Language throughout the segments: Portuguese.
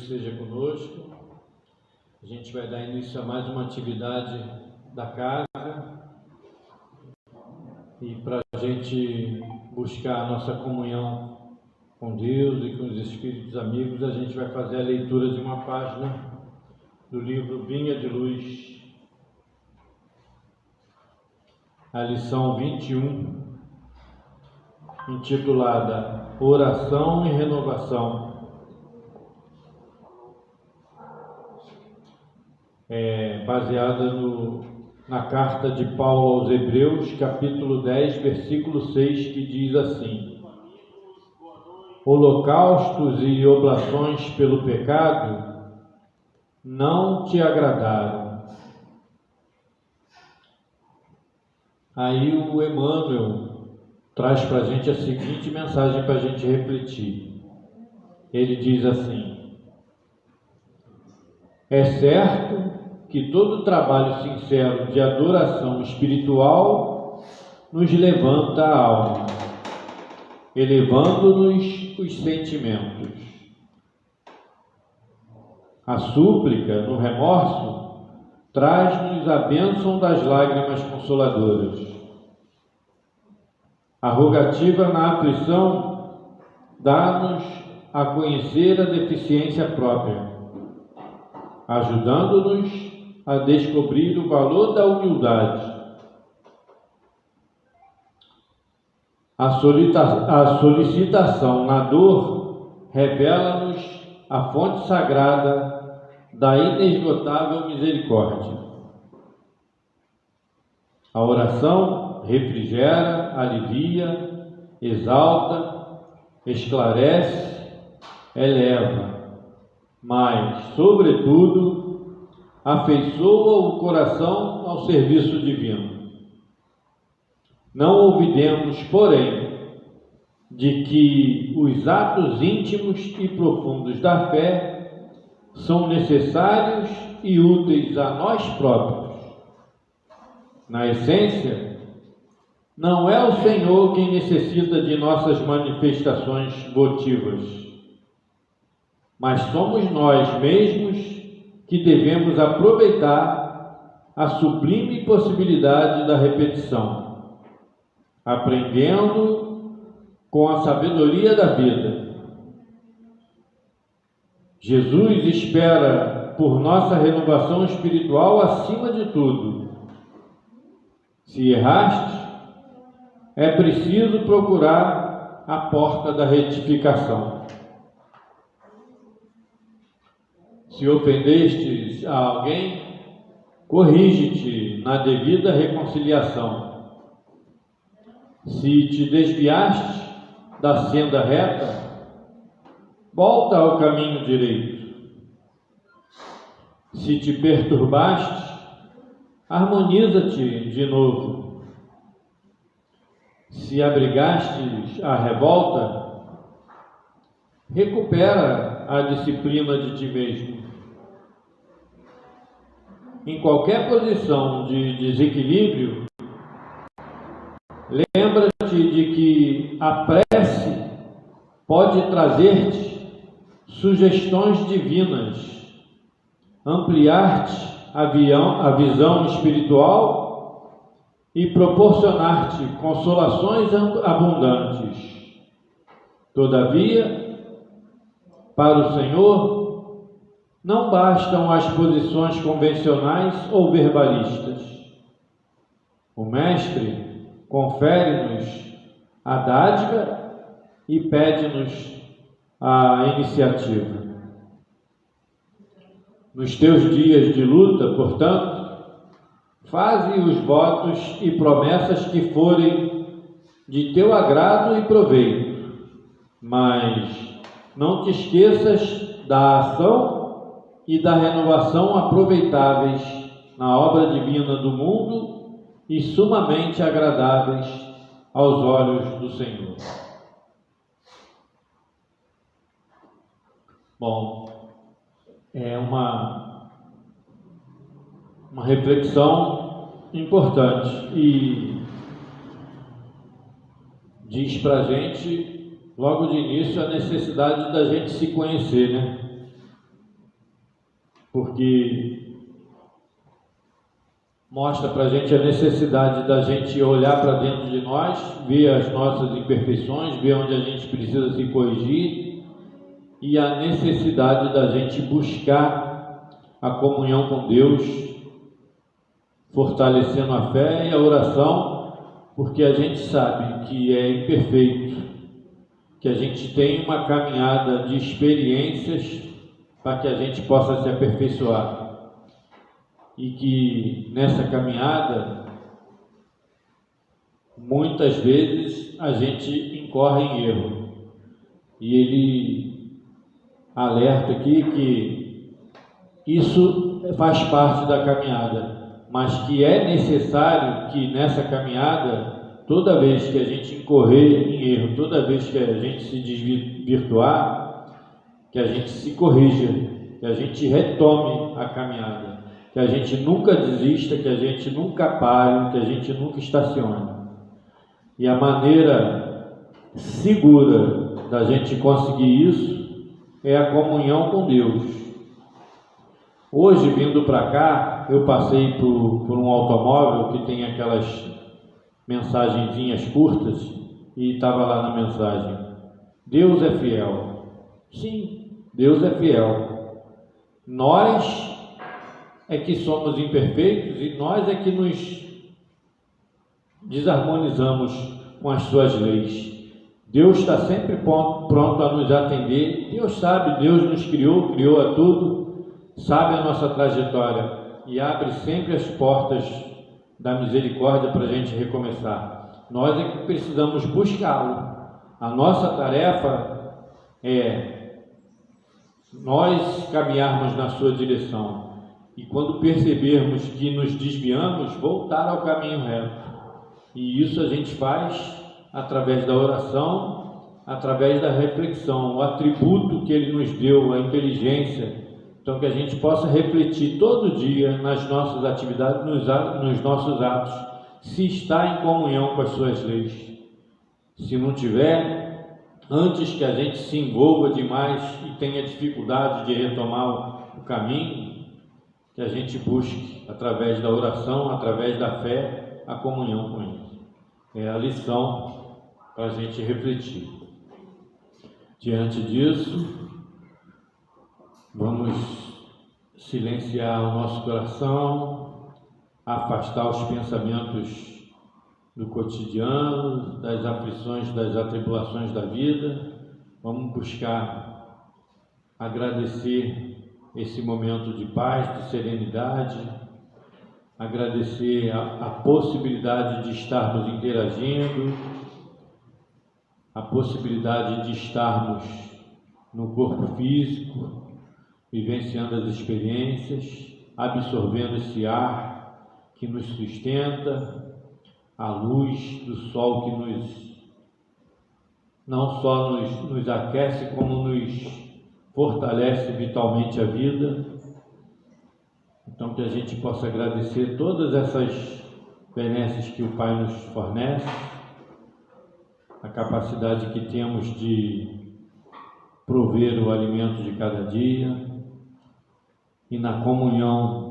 esteja conosco. A gente vai dar início a mais uma atividade da casa e para a gente buscar a nossa comunhão com Deus e com os Espíritos amigos, a gente vai fazer a leitura de uma página do livro Vinha de Luz, a lição 21, intitulada Oração e Renovação. Baseada na carta de Paulo aos Hebreus, capítulo 10, versículo 6, que diz assim: Holocaustos e oblações pelo pecado não te agradaram. Aí o Emmanuel traz para a gente a seguinte mensagem para a gente refletir. Ele diz assim: é certo que todo trabalho sincero de adoração espiritual nos levanta a alma, elevando-nos os sentimentos. A súplica, no remorso, traz-nos a bênção das lágrimas consoladoras. A rogativa na aflição dá-nos a conhecer a deficiência própria, ajudando-nos a descobrir o valor da humildade. A solicitação na dor revela-nos a fonte sagrada da inesgotável misericórdia. A oração refrigera, alivia, exalta, esclarece, eleva, mas, sobretudo, afeiçoa o coração ao serviço divino. Não olvidemos, porém, de que os atos íntimos e profundos da fé são necessários e úteis a nós próprios. Na essência, não é o Senhor quem necessita de nossas manifestações votivas, mas somos nós mesmos que devemos aproveitar a sublime possibilidade da repetição, aprendendo com a sabedoria da vida. Jesus espera por nossa renovação espiritual acima de tudo. Se erraste, é preciso procurar a porta da retificação. Se ofendestes a alguém, corrige-te na devida reconciliação. Se te desviaste da senda reta, volta ao caminho direito. Se te perturbaste, harmoniza-te de novo. Se abrigastes a revolta, recupera a disciplina de ti mesmo. Em qualquer posição de desequilíbrio, lembra-te de que a prece pode trazer-te sugestões divinas, ampliar-te a visão espiritual e proporcionar-te consolações abundantes. Todavia, para o Senhor, não bastam as posições convencionais ou verbalistas. O Mestre confere-nos a dádiva e pede-nos a iniciativa. Nos teus dias de luta, portanto, faze os votos e promessas que forem de teu agrado e proveito, mas não te esqueças da ação e da renovação aproveitáveis na obra divina do mundo e sumamente agradáveis aos olhos do Senhor. Bom, é uma reflexão importante e diz para a gente, logo de início, a necessidade da gente se conhecer, né? porque mostra para a gente a necessidade da gente olhar para dentro de nós, ver as nossas imperfeições, ver onde a gente precisa se corrigir e a necessidade da gente buscar a comunhão com Deus, fortalecendo a fé e a oração, porque a gente sabe que é imperfeito, que a gente tem uma caminhada de experiências para que a gente possa se aperfeiçoar. E que nessa caminhada, muitas vezes a gente incorre em erro. E ele alerta aqui que isso faz parte da caminhada, mas que é necessário que nessa caminhada, toda vez que a gente incorrer em erro, toda vez que a gente se desvirtuar, que a gente se corrija, que a gente retome a caminhada, que a gente nunca desista, que a gente nunca pare, que a gente nunca estacione. E a maneira segura da gente conseguir isso é a comunhão com Deus. Hoje, vindo para cá, eu passei por um automóvel que tem aquelas mensagenzinhas curtas e estava lá na mensagem: Deus é fiel. Sim, Deus é fiel. Nós é que somos imperfeitos e nós é que nos desarmonizamos com as suas leis. Deus está sempre pronto a nos atender. Deus sabe, Deus nos criou a tudo, sabe a nossa trajetória e abre sempre as portas da misericórdia para a gente recomeçar. Nós é que precisamos buscá-lo. A nossa tarefa é nós caminharmos na sua direção. E quando percebermos que nos desviamos, voltar ao caminho reto. E isso a gente faz através da oração, através da reflexão, o atributo que Ele nos deu, a inteligência. Então que a gente possa refletir todo dia nas nossas atividades, nos nossos atos, se está em comunhão com as suas leis. Se não tiver, antes que a gente se envolva demais e tenha dificuldade de retomar o caminho, que a gente busque, através da oração, através da fé, a comunhão com Ele. É a lição para a gente refletir. Diante disso, vamos silenciar o nosso coração, afastar os pensamentos do cotidiano, das aflições, das atribulações da vida. Vamos buscar agradecer esse momento de paz, de serenidade, agradecer a possibilidade de estarmos interagindo, a possibilidade de estarmos no corpo físico, vivenciando as experiências, absorvendo esse ar que nos sustenta, a luz do sol que não só nos aquece, como nos fortalece vitalmente a vida. Então que a gente possa agradecer todas essas benesses que o Pai nos fornece, a capacidade que temos de prover o alimento de cada dia e na comunhão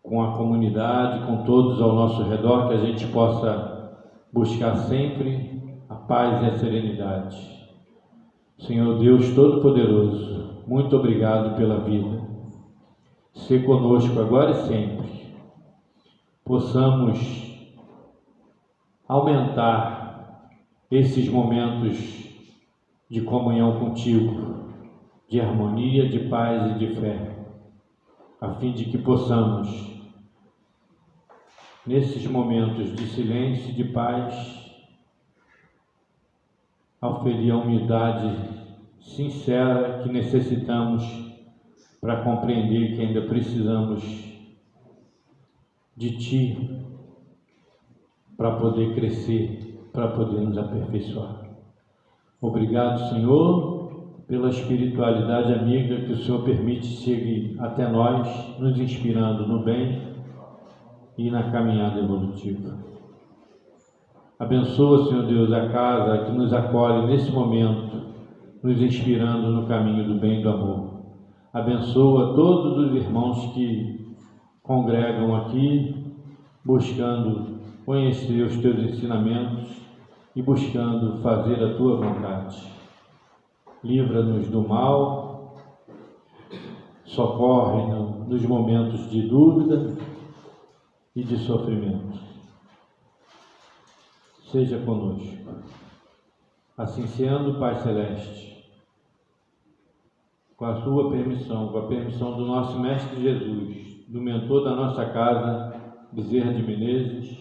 com a comunidade, com todos ao nosso redor, que a gente possa buscar sempre a paz e a serenidade. Senhor Deus Todo-Poderoso, muito obrigado pela vida. Se conosco agora e sempre, possamos aumentar esses momentos de comunhão contigo, de harmonia, de paz e de fé, a fim de que possamos, nesses momentos de silêncio e de paz, auferir a humildade sincera que necessitamos para compreender que ainda precisamos de Ti para poder crescer, para poder nos aperfeiçoar. Obrigado, Senhor, pela espiritualidade amiga que o Senhor permite chegue até nós, nos inspirando no bem e na caminhada evolutiva. Abençoa, Senhor Deus, a casa que nos acolhe nesse momento, nos inspirando no caminho do bem e do amor. Abençoa todos os irmãos que congregam aqui, buscando conhecer os teus ensinamentos e buscando fazer a tua vontade. Livra-nos do mal, socorre nos momentos de dúvida e de sofrimento. Seja conosco. Assim sendo, Pai Celeste, com a tua permissão, com a permissão do nosso Mestre Jesus, do mentor da nossa casa, Bezerra de Menezes,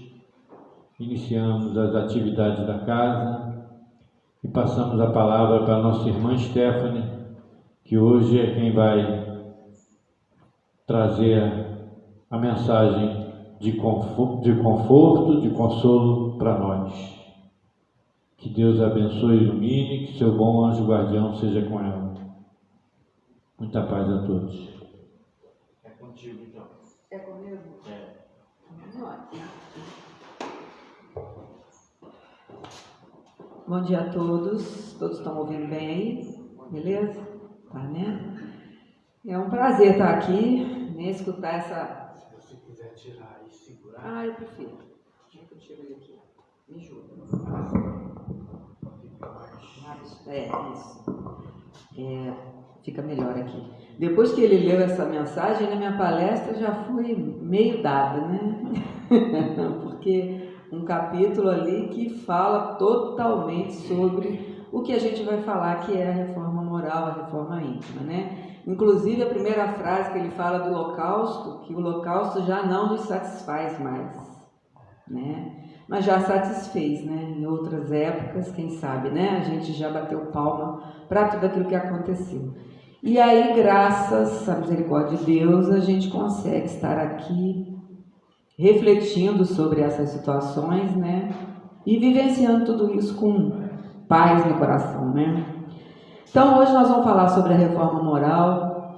iniciamos as atividades da casa e passamos a palavra para a nossa irmã Stephanie, que hoje é quem vai trazer a mensagem de conforto, de consolo para nós. Que Deus abençoe e ilumine, que seu bom anjo guardião seja com ela. Muita paz a todos. É contigo, então. É comigo? É. Bom dia a todos. Todos estão ouvindo bem aí? Beleza? Tá, né? É um prazer estar aqui, né? Escutar essa... Se você quiser tirar e segurar. Ah, eu prefiro. Como é que eu tiro ele aqui? Me ajuda. Isso. Fica melhor aqui. Depois que ele leu essa mensagem, na minha palestra já foi meio dada, né? Porque um capítulo ali que fala totalmente sobre o que a gente vai falar, que é a reforma moral, a reforma íntima, né? Inclusive a primeira frase que ele fala do holocausto, que o holocausto já não nos satisfaz mais, né? Mas já satisfez, né? Em outras épocas, quem sabe, né? A gente já bateu palma para tudo aquilo que aconteceu. E aí, graças à misericórdia de Deus, a gente consegue estar aqui refletindo sobre essas situações, né? E vivenciando tudo isso com paz no coração, né? Então, hoje nós vamos falar sobre a reforma moral,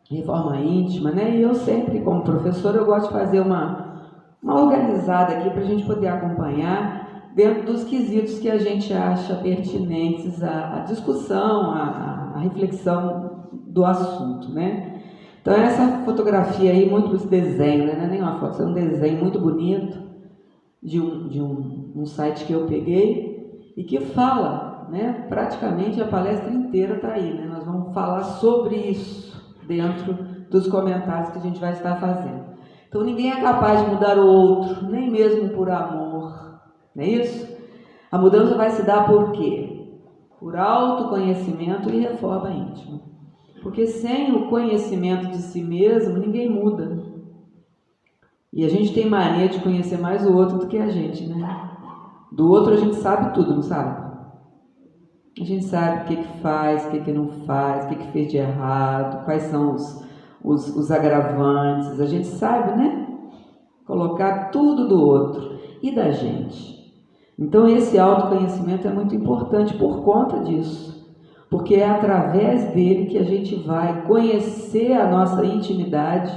reforma íntima, né? E eu sempre, como professora, eu gosto de fazer uma organizada aqui para a gente poder acompanhar dentro dos quesitos que a gente acha pertinentes à discussão, à reflexão do assunto, né? Então essa fotografia aí, esse desenho, né? Não é nem uma foto, é um desenho muito bonito de um site que eu peguei e que fala, né? Praticamente a palestra inteira está aí, né? Nós vamos falar sobre isso dentro dos comentários que a gente vai estar fazendo. Então ninguém é capaz de mudar o outro, nem mesmo por amor, não é isso? A mudança vai se dar por quê? Por autoconhecimento e reforma íntima. Porque sem o conhecimento de si mesmo, ninguém muda. E a gente tem mania de conhecer mais o outro do que a gente, né? Do outro a gente sabe tudo, não sabe? A gente sabe o que faz, o que não faz, o que fez de errado, quais são os agravantes. A gente sabe, né? Colocar tudo do outro e da gente. Então esse autoconhecimento é muito importante por conta disso. Porque é através dele que a gente vai conhecer a nossa intimidade,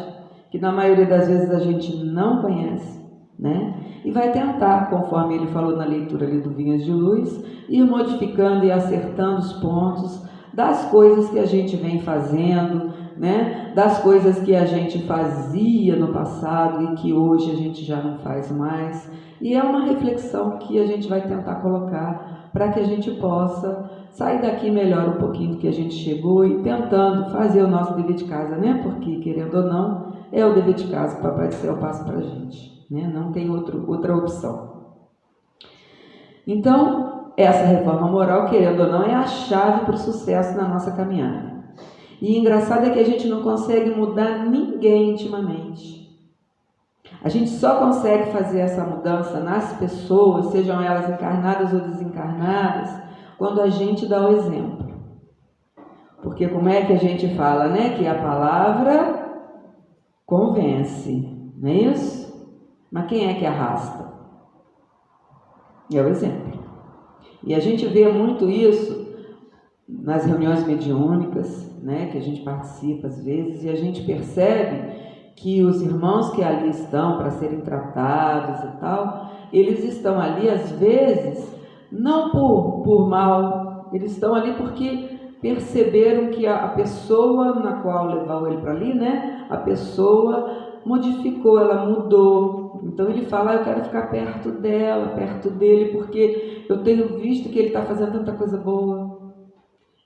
que na maioria das vezes a gente não conhece, né? E vai tentar, conforme ele falou na leitura ali do Vinhas de Luz, ir modificando e acertando os pontos das coisas que a gente vem fazendo, né? Das coisas que a gente fazia no passado e que hoje a gente já não faz mais. E é uma reflexão que a gente vai tentar colocar para que a gente possa sair daqui melhor um pouquinho do que a gente chegou e tentando fazer o nosso dever de casa, né? Porque, querendo ou não, é o dever de casa que o Papai do Céu passa para a gente, né? Não tem outra opção. Então, essa reforma moral, querendo ou não, é a chave para o sucesso na nossa caminhada. E engraçado é que a gente não consegue mudar ninguém intimamente. A gente só consegue fazer essa mudança nas pessoas, sejam elas encarnadas ou desencarnadas, quando a gente dá o exemplo. Porque como é que a gente fala, né? Que a palavra convence, não é isso? Mas quem é que arrasta? É o exemplo. E a gente vê muito isso nas reuniões mediúnicas, né? Que a gente participa às vezes, e a gente percebe que os irmãos que ali estão para serem tratados e tal, eles estão ali às vezes não por mal, eles estão ali porque perceberam que a pessoa na qual levou ele para ali, né? A pessoa modificou, ela mudou. Então ele fala, eu quero ficar perto dela, perto dele, porque eu tenho visto que ele está fazendo tanta coisa boa.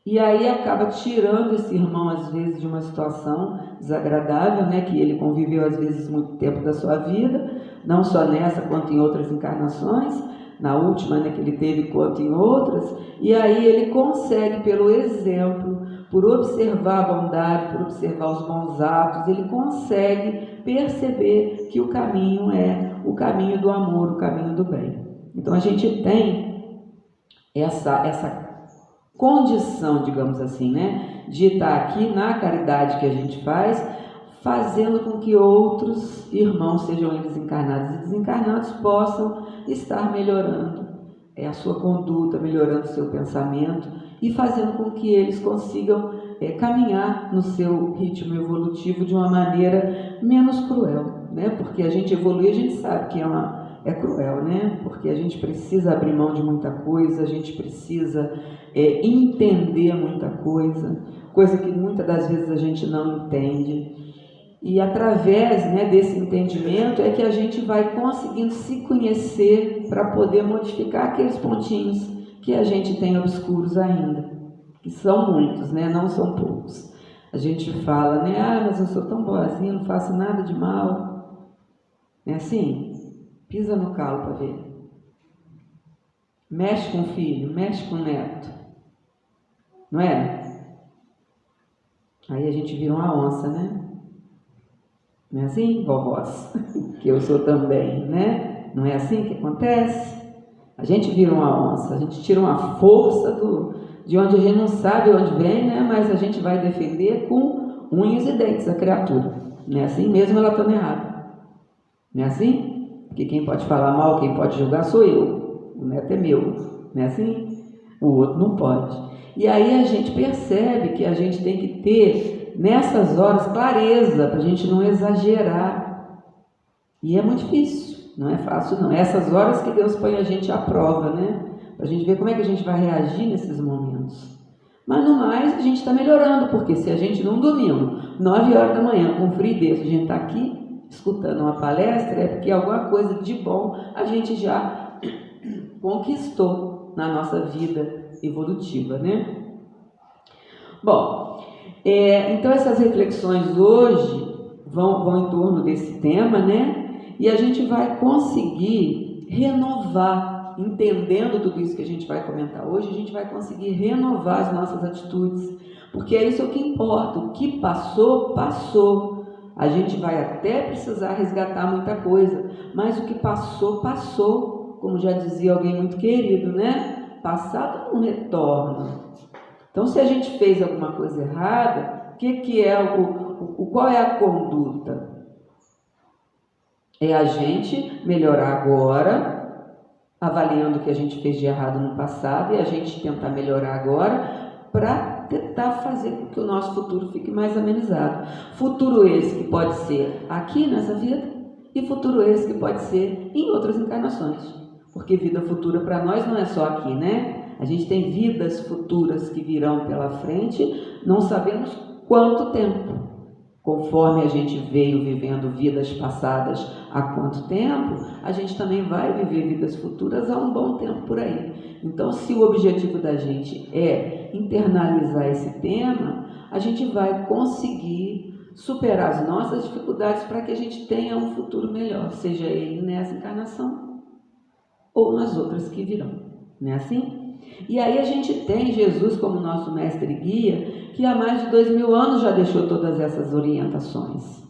E aí acaba tirando esse irmão, às vezes, de uma situação desagradável, né? Que ele conviveu, às vezes, muito tempo da sua vida, não só nessa, quanto em outras encarnações, na última, né, que ele teve, quanto em outras, e aí ele consegue, pelo exemplo, por observar a bondade, por observar os bons atos, ele consegue perceber que o caminho é o caminho do amor, o caminho do bem. Então a gente tem essa condição, digamos assim, né, de estar aqui na caridade que a gente faz, fazendo com que outros irmãos, sejam eles encarnados e desencarnados, possam estar melhorando a sua conduta, melhorando o seu pensamento e fazendo com que eles consigam caminhar no seu ritmo evolutivo de uma maneira menos cruel, né? Porque a gente evolui, a gente sabe que é cruel, né? Porque a gente precisa abrir mão de muita coisa, a gente precisa entender muita coisa que muitas das vezes a gente não entende. E através, né, desse entendimento é que a gente vai conseguindo se conhecer para poder modificar aqueles pontinhos que a gente tem obscuros ainda, que são muitos, né? Não são poucos. A gente fala, né? Mas eu sou tão boazinha, não faço nada de mal. É assim? Pisa no calo para ver. Mexe com o filho, mexe com o neto. Não é? Aí a gente vira uma onça, né? Não é assim, vovós? Que eu sou também, né? Não é assim que acontece? A gente vira uma onça, a gente tira uma força de onde a gente não sabe onde vem, né? Mas a gente vai defender com unhas e dentes a criatura. Não é assim? Mesmo ela estando errada. Não é assim? Porque quem pode falar mal, quem pode julgar sou eu. O neto é meu. Não é assim? O outro não pode. E aí a gente percebe que a gente tem que ter, nessas horas, clareza, para a gente não exagerar. E é muito difícil, não é fácil não. Essas horas que Deus põe a gente à prova, né? Para a gente ver como é que a gente vai reagir nesses momentos. Mas no mais, a gente está melhorando, porque se a gente num domingo, 9 horas da manhã, com frio desse, a gente está aqui escutando uma palestra, é porque alguma coisa de bom a gente já conquistou na nossa vida evolutiva, né? Bom, então essas reflexões hoje vão em torno desse tema, né? E a gente vai conseguir renovar, entendendo tudo isso que a gente vai comentar hoje, a gente vai conseguir renovar as nossas atitudes, porque é isso que importa. O que passou, passou. A gente vai até precisar resgatar muita coisa, mas o que passou, passou, como já dizia alguém muito querido, né? Passado não retorna. Então, se a gente fez alguma coisa errada, qual é a conduta? É a gente melhorar agora, avaliando o que a gente fez de errado no passado, e a gente tentar melhorar agora para tentar fazer com que o nosso futuro fique mais amenizado. Futuro esse que pode ser aqui nessa vida, e futuro esse que pode ser em outras encarnações. Porque vida futura para nós não é só aqui, né? A gente tem vidas futuras que virão pela frente, não sabemos quanto tempo. Conforme a gente veio vivendo vidas passadas há quanto tempo, a gente também vai viver vidas futuras há um bom tempo por aí. Então, se o objetivo da gente é internalizar esse tema, a gente vai conseguir superar as nossas dificuldades para que a gente tenha um futuro melhor, seja ele nessa encarnação ou nas outras que virão, não é assim? E aí a gente tem Jesus como nosso mestre e guia, que há mais de 2000 anos já deixou todas essas orientações.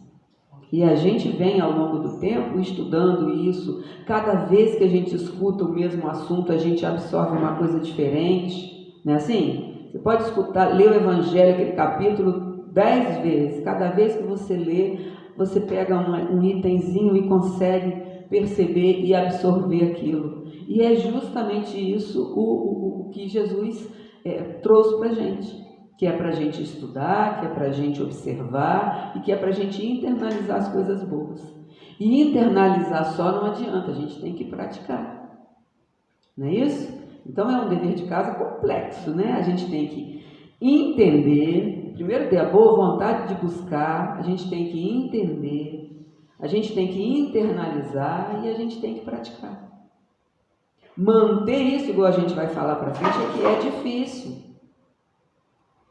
E a gente vem ao longo do tempo estudando isso, cada vez que a gente escuta o mesmo assunto, a gente absorve uma coisa diferente, não é assim? Você pode escutar, ler o Evangelho, aquele capítulo 10 vezes, cada vez que você lê, você pega um itemzinho e consegue perceber e absorver aquilo. E é justamente isso o que Jesus trouxe para a gente, que é para a gente estudar, que é para a gente observar e que é para a gente internalizar as coisas boas. E internalizar só não adianta, a gente tem que praticar. Não é isso? Então é um dever de casa complexo, né? A gente tem que entender, primeiro ter a boa vontade de buscar, a gente tem que entender, a gente tem que internalizar e a gente tem que praticar. Manter isso, igual a gente vai falar para frente, é que é difícil.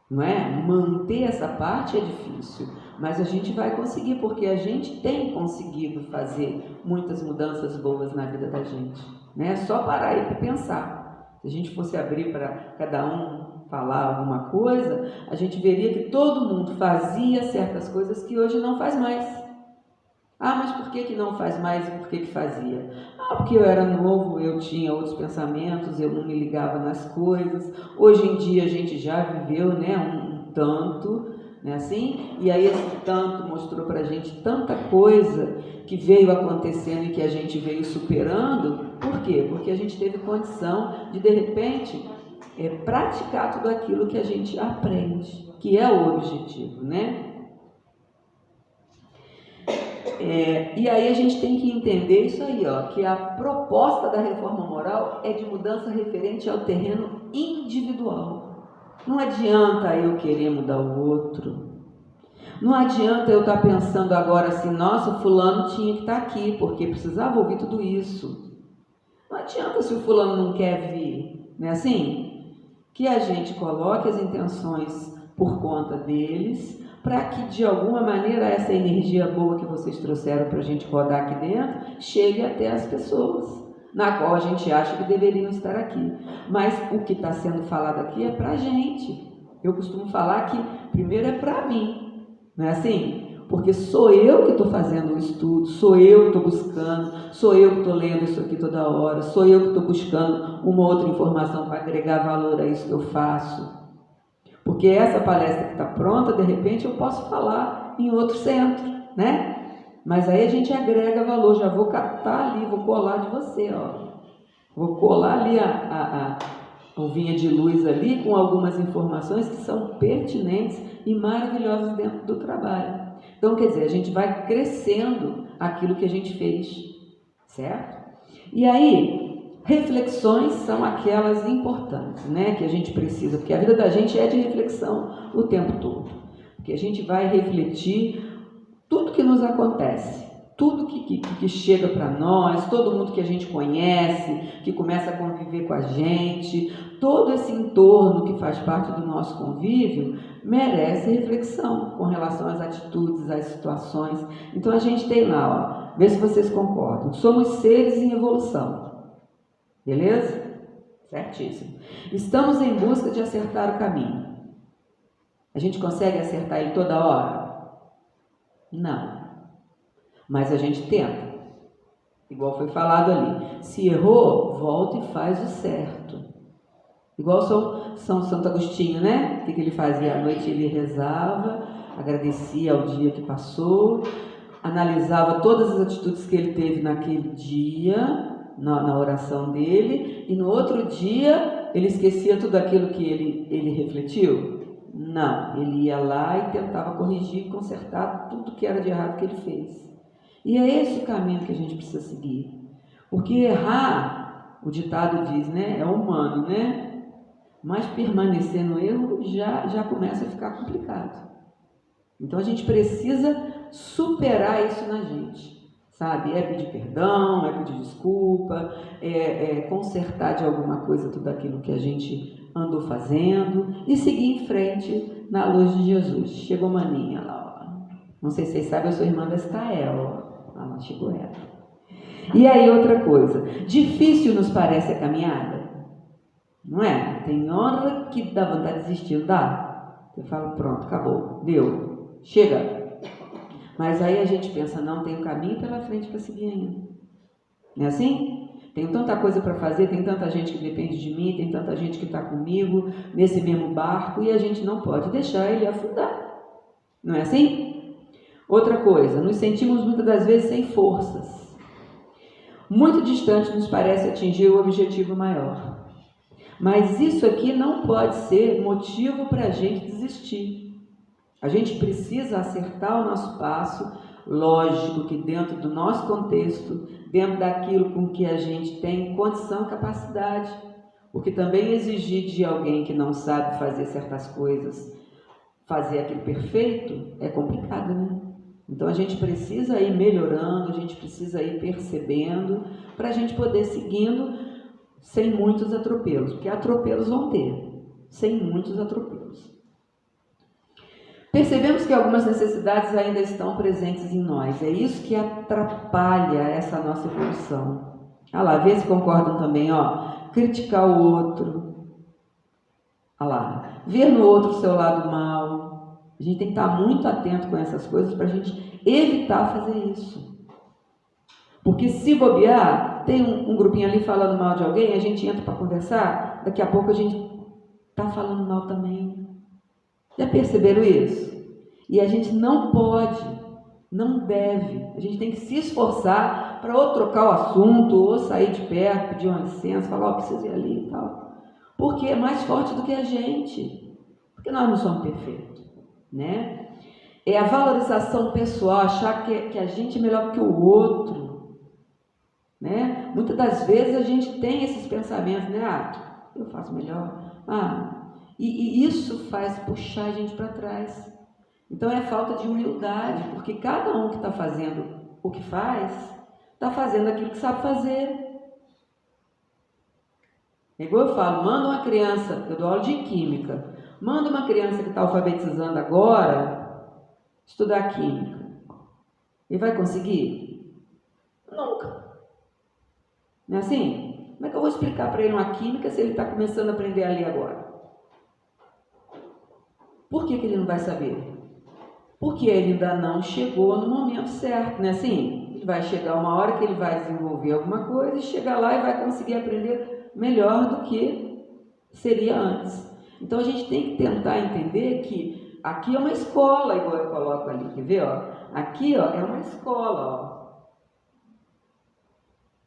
Não é? Manter essa parte é difícil, mas a gente vai conseguir, porque a gente tem conseguido fazer muitas mudanças boas na vida da gente. Né? É só parar e pensar. Se a gente fosse abrir para cada um falar alguma coisa, a gente veria que todo mundo fazia certas coisas que hoje não faz mais. Ah, mas por que não faz mais e por que fazia? Ah, porque eu era novo, eu tinha outros pensamentos, eu não me ligava nas coisas. Hoje em dia a gente já viveu, né, um tanto, né, assim, e aí esse tanto mostrou pra gente tanta coisa que veio acontecendo e que a gente veio superando. Por quê? Porque a gente teve condição de repente, praticar tudo aquilo que a gente aprende, que é o objetivo, né? E aí a gente tem que entender isso aí, ó, que a proposta da reforma moral é de mudança referente ao terreno individual. Não adianta eu querer mudar o outro. Não adianta eu estar pensando agora assim, nossa, fulano tinha que estar aqui, porque precisava ouvir tudo isso. Não adianta se o fulano não quer vir, não é assim? Que a gente coloque as intenções por conta deles, para que de alguma maneira essa energia boa que vocês trouxeram para a gente rodar aqui dentro, chegue até as pessoas, na qual a gente acha que deveriam estar aqui. Mas o que está sendo falado aqui é para a gente. Eu costumo falar que primeiro é para mim, não é assim? Porque sou eu que estou fazendo o estudo, sou eu que estou buscando, sou eu que estou lendo isso aqui toda hora, sou eu que estou buscando uma outra informação para agregar valor a isso que eu faço. Porque essa palestra que está pronta, de repente eu posso falar em outro centro, né? Mas aí a gente agrega valor, já vou captar ali, vou colar de você, ó. Vou colar ali a ovinha de luz ali com algumas informações que são pertinentes e maravilhosas dentro do trabalho. Então, quer dizer, a gente vai crescendo aquilo que a gente fez, certo? E aí, reflexões são aquelas importantes, né, que a gente precisa, porque a vida da gente é de reflexão o tempo todo. Porque a gente vai refletir tudo que nos acontece, tudo que chega para nós, todo mundo que a gente conhece, que começa a conviver com a gente, todo esse entorno que faz parte do nosso convívio, merece reflexão com relação às atitudes, às situações. Então a gente tem lá, ó, vê se vocês concordam, somos seres em evolução. Beleza? Certíssimo. Estamos em busca de acertar o caminho. A gente consegue acertar ele toda hora? Não. Mas a gente tenta. Igual foi falado ali. Se errou, volta e faz o certo. Igual São Santo Agostinho, né? O que ele fazia? À noite ele rezava, agradecia ao dia que passou, analisava todas as atitudes que ele teve naquele dia, na oração dele, e no outro dia ele esquecia tudo aquilo que ele refletiu? Não, ele ia lá e tentava corrigir e consertar tudo que era de errado que ele fez. E é esse o caminho que a gente precisa seguir, porque errar, o ditado diz, né, é humano, né? Mas permanecer no erro já começa a ficar complicado. Então a gente precisa superar isso na gente. Sabe, é pedir perdão, é pedir desculpa, é consertar de alguma coisa tudo aquilo que a gente andou fazendo e seguir em frente na luz de Jesus. Chegou Maninha lá, ó. Não sei se vocês sabem, eu sou irmã da Estael, ó. Lá chegou ela. E aí outra coisa, difícil nos parece a caminhada? Não é? Tem hora que dá vontade de desistir, não dá? Você fala, pronto, acabou, deu, chega. Mas aí a gente pensa, não, tem um caminho pela frente para seguir ainda. Não é assim? Tem tanta coisa para fazer, tem tanta gente que depende de mim, tem tanta gente que está comigo nesse mesmo barco e a gente não pode deixar ele afundar. Não é assim? Outra coisa, nos sentimos muitas das vezes sem forças. Muito distante nos parece atingir o objetivo maior. Mas isso aqui não pode ser motivo para a gente desistir. A gente precisa acertar o nosso passo, lógico que dentro do nosso contexto, dentro daquilo com que a gente tem condição e capacidade. Porque também exigir de alguém que não sabe fazer certas coisas, fazer aquilo perfeito, é complicado, né? Então a gente precisa ir melhorando, a gente precisa ir percebendo, para a gente poder seguindo sem muitos atropelos, porque atropelos vão ter, sem muitos atropelos. Percebemos que algumas necessidades ainda estão presentes em nós, é isso que atrapalha essa nossa evolução. Olha lá, vê se concordam também, ó. Criticar o outro, olha lá, ver no outro o seu lado mal. A gente tem que estar muito atento com essas coisas para a gente evitar fazer isso. Porque se bobear, tem um grupinho ali falando mal de alguém, a gente entra para conversar, daqui a pouco a gente está falando mal também. Já perceberam isso? E a gente não pode, não deve, a gente tem que se esforçar para ou trocar o assunto, ou sair de perto, pedir uma licença, falar, ó, preciso ir ali e tal. Porque é mais forte do que a gente, porque nós não somos perfeitos, né? É a valorização pessoal, achar que a gente é melhor que o outro, né? Muitas das vezes a gente tem esses pensamentos, né? Ah, eu faço melhor, e isso faz puxar a gente para trás. Então é falta de humildade, porque cada um que está fazendo o que faz, está fazendo aquilo que sabe fazer. É igual eu falo, manda uma criança, eu dou aula de química, manda uma criança que está alfabetizando agora estudar química. Ele vai conseguir? Nunca. Não é assim? Como é que eu vou explicar para ele uma química se ele está começando a aprender a ler agora? Por que ele não vai saber? Porque ele ainda não chegou no momento certo, não é assim? Ele vai chegar uma hora que ele vai desenvolver alguma coisa e chegar lá e vai conseguir aprender melhor do que seria antes. Então a gente tem que tentar entender que aqui é uma escola, igual eu coloco ali, quer ver? Ó? Aqui ó, é uma escola.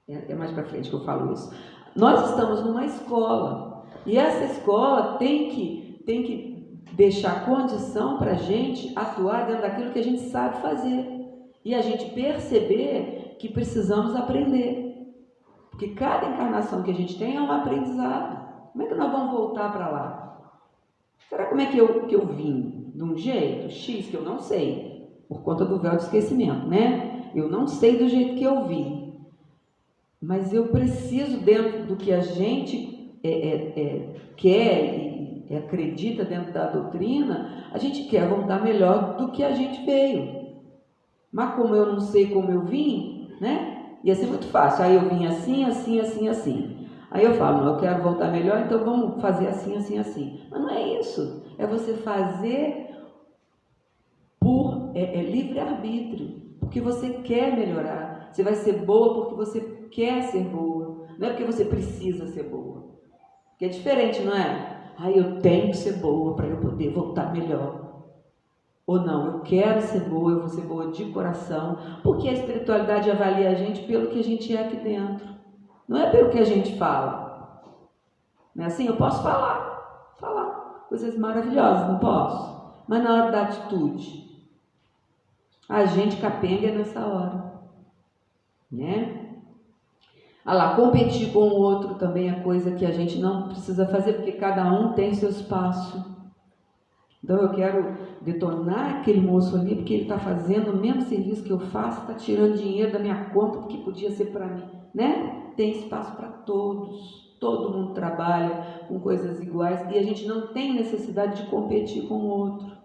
Ó. É mais para frente que eu falo isso. Nós estamos numa escola e essa escola tem que deixar condição para a gente atuar dentro daquilo que a gente sabe fazer e a gente perceber que precisamos aprender, porque cada encarnação que a gente tem é um aprendizado. Como é que nós vamos voltar para lá? Será como é que eu vim? De um jeito X que eu não sei, por conta do véu de esquecimento, né? Eu não sei do jeito que eu vim, mas eu preciso, dentro do que a gente quer e acredita dentro da doutrina, a gente quer voltar melhor do que a gente veio. Mas como eu não sei como eu vim, né? Ia ser muito fácil. Aí eu vim assim, assim, assim, assim. Aí eu falo, não, eu quero voltar melhor, então vamos fazer assim, assim, assim. Mas não é isso. É você fazer por livre-arbítrio, porque você quer melhorar. Você vai ser boa porque você quer ser boa. Não é porque você precisa ser boa. Que é diferente, não é? Eu tenho que ser boa para eu poder voltar melhor. Ou não, eu quero ser boa, eu vou ser boa de coração, porque a espiritualidade avalia a gente pelo que a gente é aqui dentro. Não é pelo que a gente fala. Não é assim? Eu posso falar coisas maravilhosas, não posso? Mas na hora da atitude, a gente capenga nessa hora. Né? Competir com o outro também é coisa que a gente não precisa fazer, porque cada um tem seu espaço. Então eu quero detonar aquele moço ali, porque ele está fazendo o mesmo serviço que eu faço, está tirando dinheiro da minha conta, porque podia ser para mim, né? Tem espaço para todos, todo mundo trabalha com coisas iguais, e a gente não tem necessidade de competir com o outro.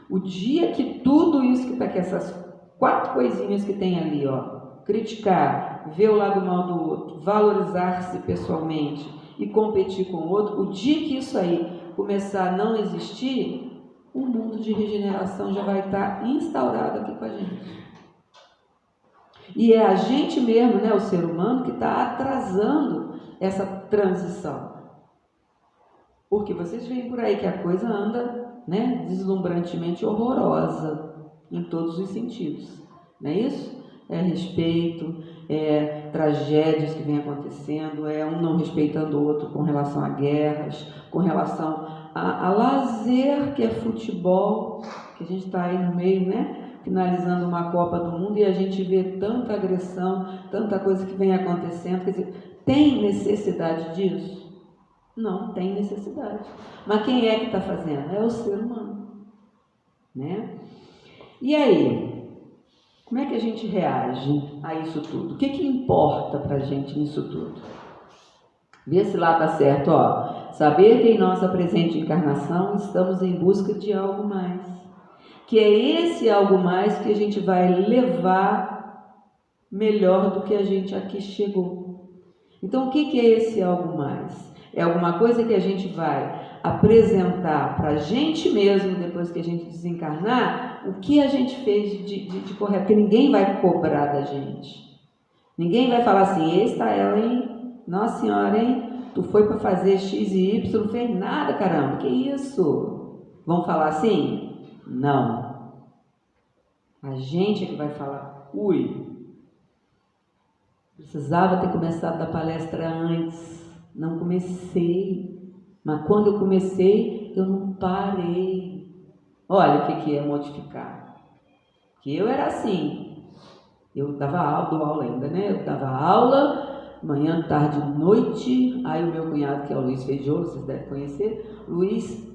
O dia que tudo isso que está aqui, essas 4 coisinhas que tem ali, ó, criticar, ver o lado mal do outro, valorizar-se pessoalmente e competir com o outro, o dia que isso aí começar a não existir, o mundo de regeneração já vai estar instaurado aqui com a gente. E é a gente mesmo, né, o ser humano, que está atrasando essa transição. Porque vocês veem por aí que a coisa anda, né, deslumbrantemente horrorosa em todos os sentidos. Não é isso? É respeito, é tragédias que vêm acontecendo, é um não respeitando o outro com relação a guerras, com relação a lazer, que é futebol, que a gente está aí no meio, né? Finalizando uma Copa do Mundo e a gente vê tanta agressão, tanta coisa que vem acontecendo. Quer dizer, tem necessidade disso? Não tem necessidade. Mas quem é que está fazendo? É o ser humano, né? E aí, como é que a gente reage a isso tudo? O que importa para a gente nisso tudo? Vê se lá está certo, ó. Saber que em nossa presente encarnação estamos em busca de algo mais. Que é esse algo mais que a gente vai levar melhor do que a gente aqui chegou. Então, o que é esse algo mais? É alguma coisa que a gente vai apresentar para a gente mesmo, depois que a gente desencarnar, o que a gente fez de correto. Porque ninguém vai cobrar da gente. Ninguém vai falar assim, esta ela, hein? Nossa Senhora, hein? Tu foi para fazer X e Y, não fez nada, caramba. Que isso? Vão falar assim? Não. A gente é que vai falar, ui, precisava ter começado da palestra antes. Não comecei, mas quando eu comecei, eu não parei. Olha o que é modificar. Que eu era assim, eu dava aula, dou aula ainda, né? Eu dava aula, manhã, tarde, noite. Aí o meu cunhado, que é o Luiz Feijolo, vocês devem conhecer, Luiz,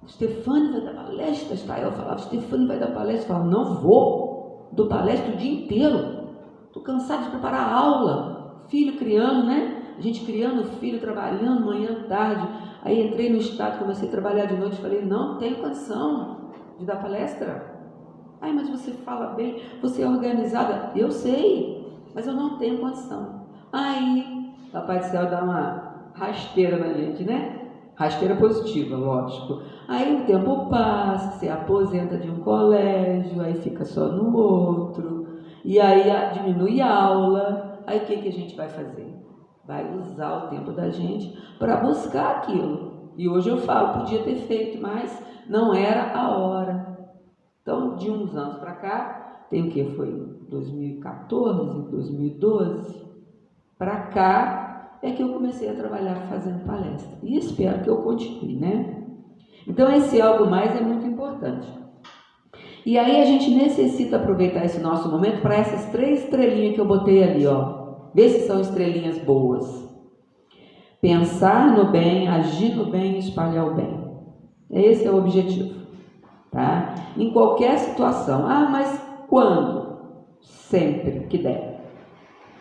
Stefani vai dar palestra, tá? Eu falava, Stefani vai dar palestra. Eu falava, não vou, dou palestra o dia inteiro. Estou cansado de preparar a aula, filho criando, né? A gente criando filho, trabalhando manhã, tarde. Aí entrei no estado, comecei a trabalhar de noite. Falei, não tenho condição de dar palestra. Ai, mas você fala bem, você é organizada. Eu sei, mas eu não tenho condição. Aí, Papai do Céu dá uma rasteira na gente, né? Rasteira positiva, lógico. Aí o tempo passa, você aposenta de um colégio, aí fica só no outro. E aí diminui a aula. Aí o que a gente vai fazer? Vai usar o tempo da gente para buscar aquilo. E hoje eu falo, podia ter feito, mas não era a hora. Então, de uns anos para cá, tem o que? Foi 2014, 2012, para cá é que eu comecei a trabalhar fazendo palestra. E espero que eu continue, né? Então, esse algo mais é muito importante. E aí a gente necessita aproveitar esse nosso momento para essas 3 estrelinhas que eu botei ali, ó. Vê se são estrelinhas boas. Pensar no bem, agir no bem e espalhar o bem. Esse é o objetivo, tá? Em qualquer situação. Ah, mas quando? Sempre que der.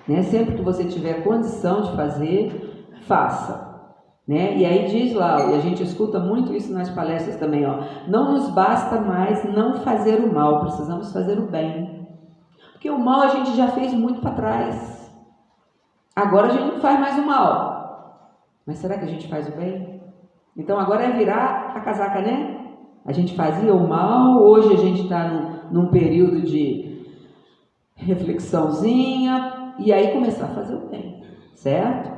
Né? Sempre que você tiver condição de fazer, faça. Né? E aí diz lá, e a gente escuta muito isso nas palestras também, ó. Não nos basta mais não fazer o mal, precisamos fazer o bem. Porque o mal a gente já fez muito para trás. Agora a gente não faz mais o mal. Mas será que a gente faz o bem? Então agora é virar a casaca, né? A gente fazia o mal, hoje a gente está num período de reflexãozinha, e aí começar a fazer o bem, certo?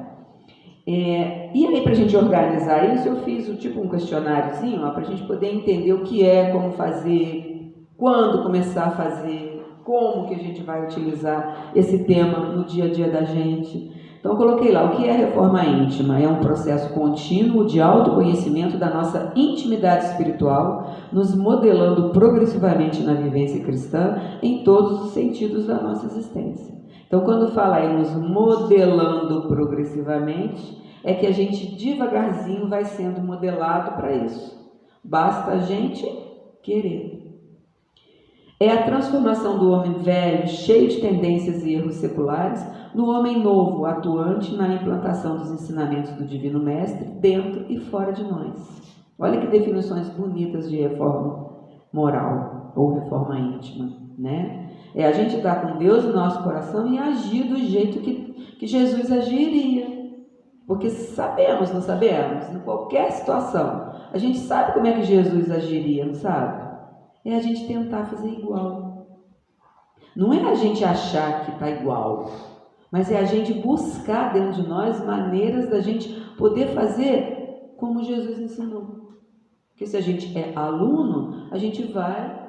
E aí, para a gente organizar isso, eu fiz um questionáriozinho, para a gente poder entender o que é, como fazer, quando começar a fazer, como que a gente vai utilizar esse tema no dia a dia da gente. Então, eu coloquei lá, o que é reforma íntima? É um processo contínuo de autoconhecimento da nossa intimidade espiritual, nos modelando progressivamente na vivência cristã em todos os sentidos da nossa existência. Então, quando fala aí nos modelando progressivamente, é que a gente devagarzinho vai sendo modelado para isso. Basta a gente querer. É a transformação do homem velho, cheio de tendências e erros seculares, no homem novo, atuante na implantação dos ensinamentos do Divino Mestre, dentro e fora de nós. Olha que definições bonitas de reforma moral ou reforma íntima, né? É a gente estar com Deus no nosso coração e agir do jeito que Jesus agiria. Porque sabemos, não sabemos? Em qualquer situação, a gente sabe como é que Jesus agiria, não sabe? É a gente tentar fazer igual. Não é a gente achar que está igual, mas é a gente buscar dentro de nós maneiras da gente poder fazer como Jesus ensinou. Porque se a gente é aluno, a gente vai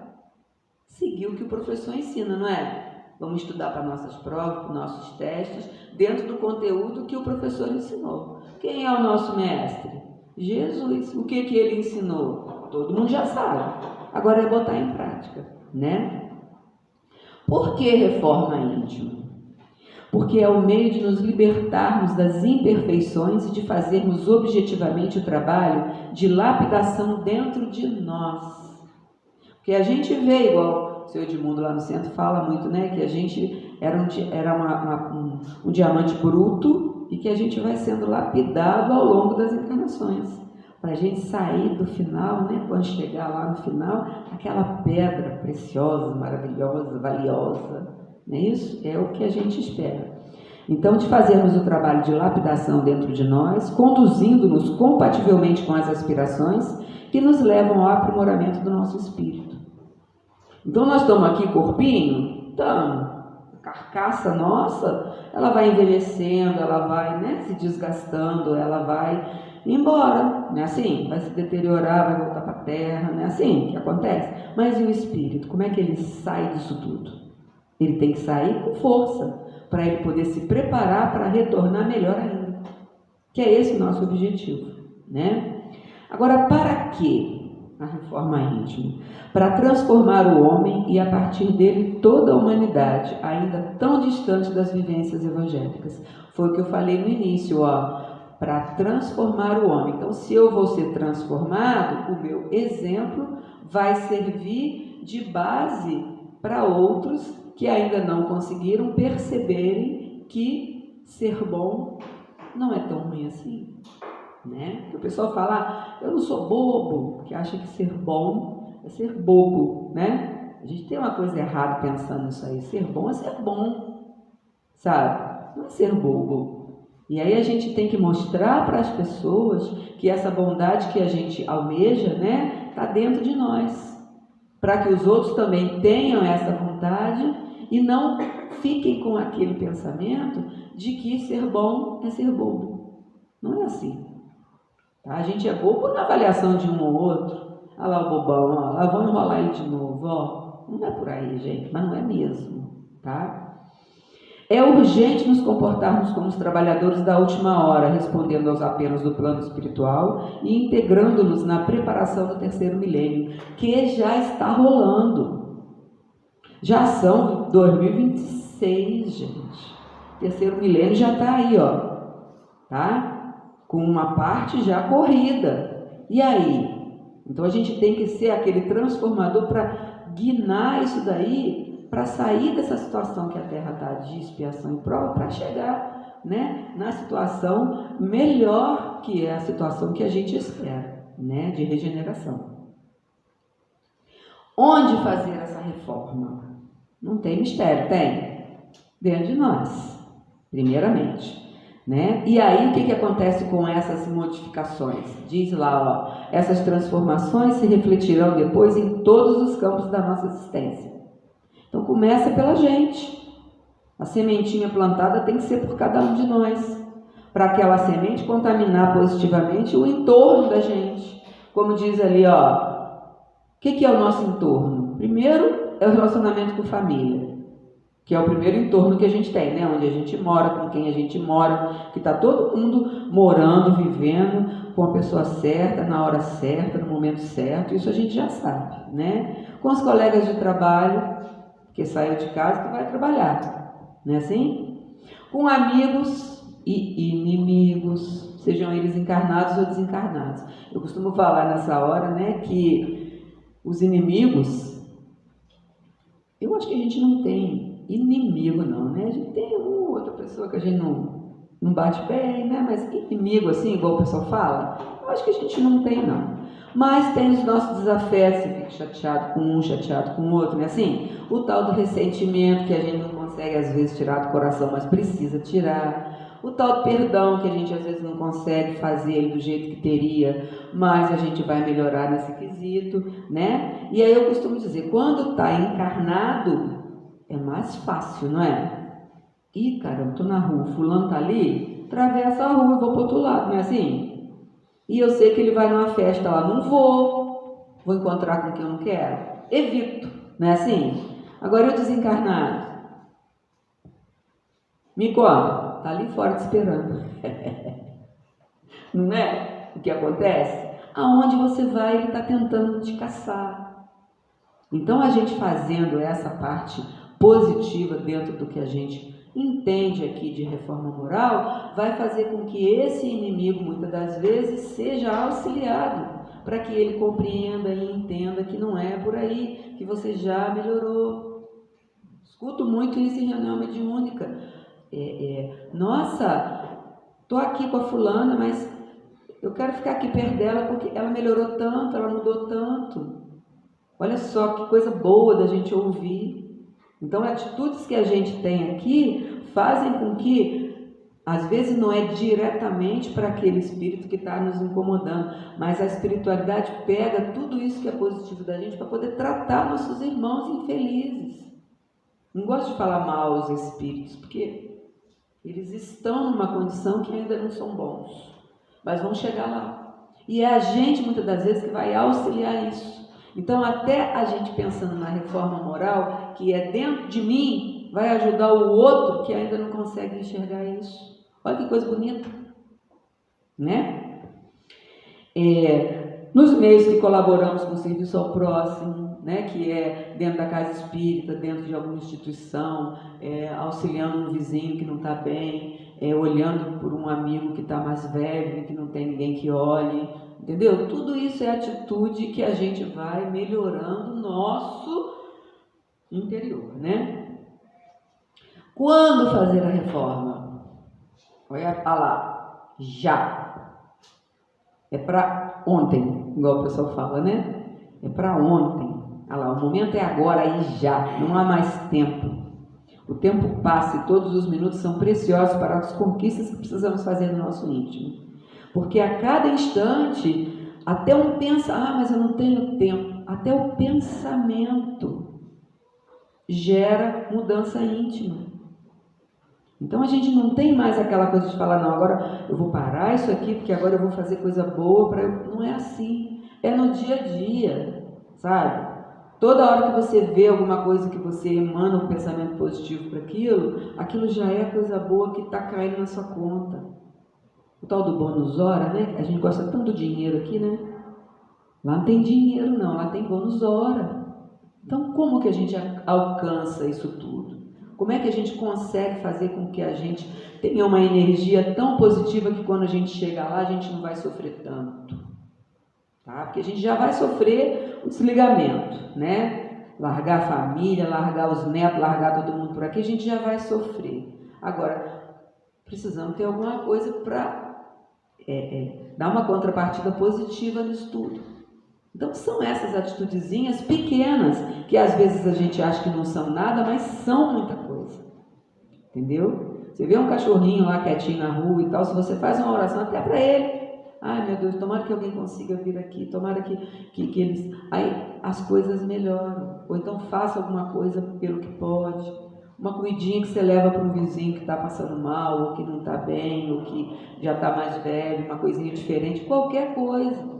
seguir o que o professor ensina, não é? Vamos estudar para nossas provas, para nossos testes, dentro do conteúdo que o professor ensinou. Quem é o nosso mestre? Jesus. O que ele ensinou? Todo mundo já sabe. Agora é botar em prática, né? Por que reforma íntima? porque é o meio de nos libertarmos das imperfeições e de fazermos objetivamente o trabalho de lapidação dentro de nós. Porque a gente vê, igual o seu Edmundo lá no centro fala muito, né, que a gente era um diamante bruto e que a gente vai sendo lapidado ao longo das encarnações. Para a gente sair do final, né, quando chegar lá no final, aquela pedra preciosa, maravilhosa, valiosa, não é isso? É o que a gente espera. Então, de fazermos o trabalho de lapidação dentro de nós, conduzindo-nos compativelmente com as aspirações que nos levam ao aprimoramento do nosso espírito. Então, nós estamos aqui, corpinho? Estamos. A carcaça nossa, ela vai envelhecendo, ela vai, né, se desgastando, ela vai embora, não é assim? Vai se deteriorar, vai voltar para a terra, não é assim que acontece? Mas e o espírito? Como é que ele sai disso tudo? Ele tem que sair com força, para ele poder se preparar para retornar melhor ainda. Que é esse o nosso objetivo, né? Agora, para quê a reforma íntima? Para transformar o homem e, a partir dele, toda a humanidade, ainda tão distante das vivências evangélicas. Foi o que eu falei no início, ó. Para transformar o homem. Então, se eu vou ser transformado, o meu exemplo vai servir de base para outros que ainda não conseguiram perceberem que ser bom não é tão ruim assim, né? Porque o pessoal fala, eu não sou bobo, que acha que ser bom é ser bobo, né? A gente tem uma coisa errada pensando nisso aí. Ser bom é ser bom, sabe? Não é ser bobo. E aí a gente tem que mostrar para as pessoas que essa bondade que a gente almeja, né, está dentro de nós, para que os outros também tenham essa vontade e não fiquem com aquele pensamento de que ser bom é ser bobo. Não é assim. Tá? A gente é bobo na avaliação de um ou outro. Olha lá o bobão, ó, lá vão enrolar ele de novo, ó. Não é por aí, gente, mas não é mesmo, tá? É urgente nos comportarmos como os trabalhadores da última hora, respondendo aos apelos do plano espiritual e integrando-nos na preparação do terceiro milênio, que já está rolando. Já são 2026, gente. O terceiro milênio já está aí, ó, tá? Com uma parte já corrida. E aí? Então a gente tem que ser aquele transformador para guinar isso daí, para sair dessa situação que a Terra está de expiação e prova, para chegar, né, na situação melhor, que é a situação que a gente espera, né, de regeneração. Onde fazer essa reforma? Não tem mistério, tem? Dentro de nós, primeiramente. Né? E aí o que acontece com essas modificações? Diz lá, ó, essas transformações se refletirão depois em todos os campos da nossa existência. Então começa pela gente. A sementinha plantada tem que ser por cada um de nós, para aquela semente contaminar positivamente o entorno da gente. Como diz ali, ó, o que é o nosso entorno? Primeiro é o relacionamento com família, que é o primeiro entorno que a gente tem, né? Onde a gente mora, com quem a gente mora, que está todo mundo morando, vivendo com a pessoa certa, na hora certa, no momento certo. Isso a gente já sabe, né? Com os colegas de trabalho, que saiu de casa que vai trabalhar, não é assim? Com amigos e inimigos, sejam eles encarnados ou desencarnados. Eu costumo falar nessa hora, né, que os inimigos, eu acho que a gente não tem inimigo não, né? A gente tem outra pessoa que a gente não bate bem, né? Mas inimigo assim, igual o pessoal fala, eu acho que a gente não tem não. Mas tem os nossos desafetos, você fica chateado com um, chateado com o outro, né? Assim, o tal do ressentimento que a gente não consegue às vezes tirar do coração, mas precisa tirar. O tal do perdão que a gente às vezes não consegue fazer do jeito que teria, mas a gente vai melhorar nesse quesito, né? E aí eu costumo dizer, quando está encarnado, é mais fácil, não é? Ih, caramba, estou na rua, fulano está ali, atravessa a rua e vou para o outro lado, não é assim? E eu sei que ele vai numa festa lá, não vou encontrar com quem eu não quero, evito, não é assim? Agora eu desencarnado, me conta, tá ali fora te esperando, não é? O que acontece? Aonde você vai, ele está tentando te caçar. Então a gente fazendo essa parte positiva dentro do que a gente entende aqui de reforma moral, vai fazer com que esse inimigo, muitas das vezes, seja auxiliado, para que ele compreenda e entenda que não é por aí, que você já melhorou. Escuto muito isso em reunião mediúnica. Nossa, estou aqui com a fulana, mas eu quero ficar aqui perto dela porque ela melhorou tanto, ela mudou tanto. Olha só que coisa boa da gente ouvir. Então, atitudes que a gente tem aqui fazem com que, às vezes não é diretamente para aquele espírito que está nos incomodando, mas a espiritualidade pega tudo isso que é positivo da gente para poder tratar nossos irmãos infelizes. Não gosto de falar mal aos espíritos, porque eles estão numa condição que ainda não são bons, mas vão chegar lá. E é a gente, muitas das vezes, que vai auxiliar isso. Então, até a gente pensando na reforma moral, que é dentro de mim, vai ajudar o outro que ainda não consegue enxergar isso. Olha que coisa bonita, né? Nos meios que colaboramos com o serviço ao próximo, né, que é dentro da casa espírita, dentro de alguma instituição, auxiliando um vizinho que não está bem, olhando por um amigo que está mais velho, que não tem ninguém que olhe, entendeu? Tudo isso é atitude que a gente vai melhorando o nosso interior, né? Quando fazer a reforma? Olha lá, já. É para ontem, igual o pessoal fala, né? É para ontem. Olha lá, o momento é agora e já, não há mais tempo. O tempo passa e todos os minutos são preciosos para as conquistas que precisamos fazer no nosso íntimo. Porque a cada instante, até mas eu não tenho tempo, até o pensamento gera mudança íntima. Então a gente não tem mais aquela coisa de falar, não, agora eu vou parar isso aqui, porque agora eu vou fazer coisa boa para eu. Não é assim, é no dia a dia, sabe? Toda hora que você vê alguma coisa que você emana um pensamento positivo para aquilo já é coisa boa que está caindo na sua conta. O tal do bônus hora, né? A gente gosta tanto do dinheiro aqui, né? Lá não tem dinheiro não, lá tem bônus hora. Então como que a gente alcança isso tudo? Como é que a gente consegue fazer com que a gente tenha uma energia tão positiva que quando a gente chega lá, a gente não vai sofrer tanto? Tá? Porque a gente já vai sofrer o desligamento, né? Largar a família, largar os netos, largar todo mundo por aqui, a gente já vai sofrer. Agora, precisamos ter alguma coisa para dar uma contrapartida positiva nisso tudo. Então, são essas atitudezinhas pequenas, que às vezes a gente acha que não são nada, mas são muita coisa. Entendeu? Você vê um cachorrinho lá quietinho na rua e tal, se você faz uma oração até para ele, ai meu Deus, tomara que alguém consiga vir aqui, tomara que eles... Aí as coisas melhoram. Ou então faça alguma coisa pelo que pode. Uma comidinha que você leva para um vizinho que está passando mal, ou que não está bem, ou que já está mais velho, uma coisinha diferente, qualquer coisa.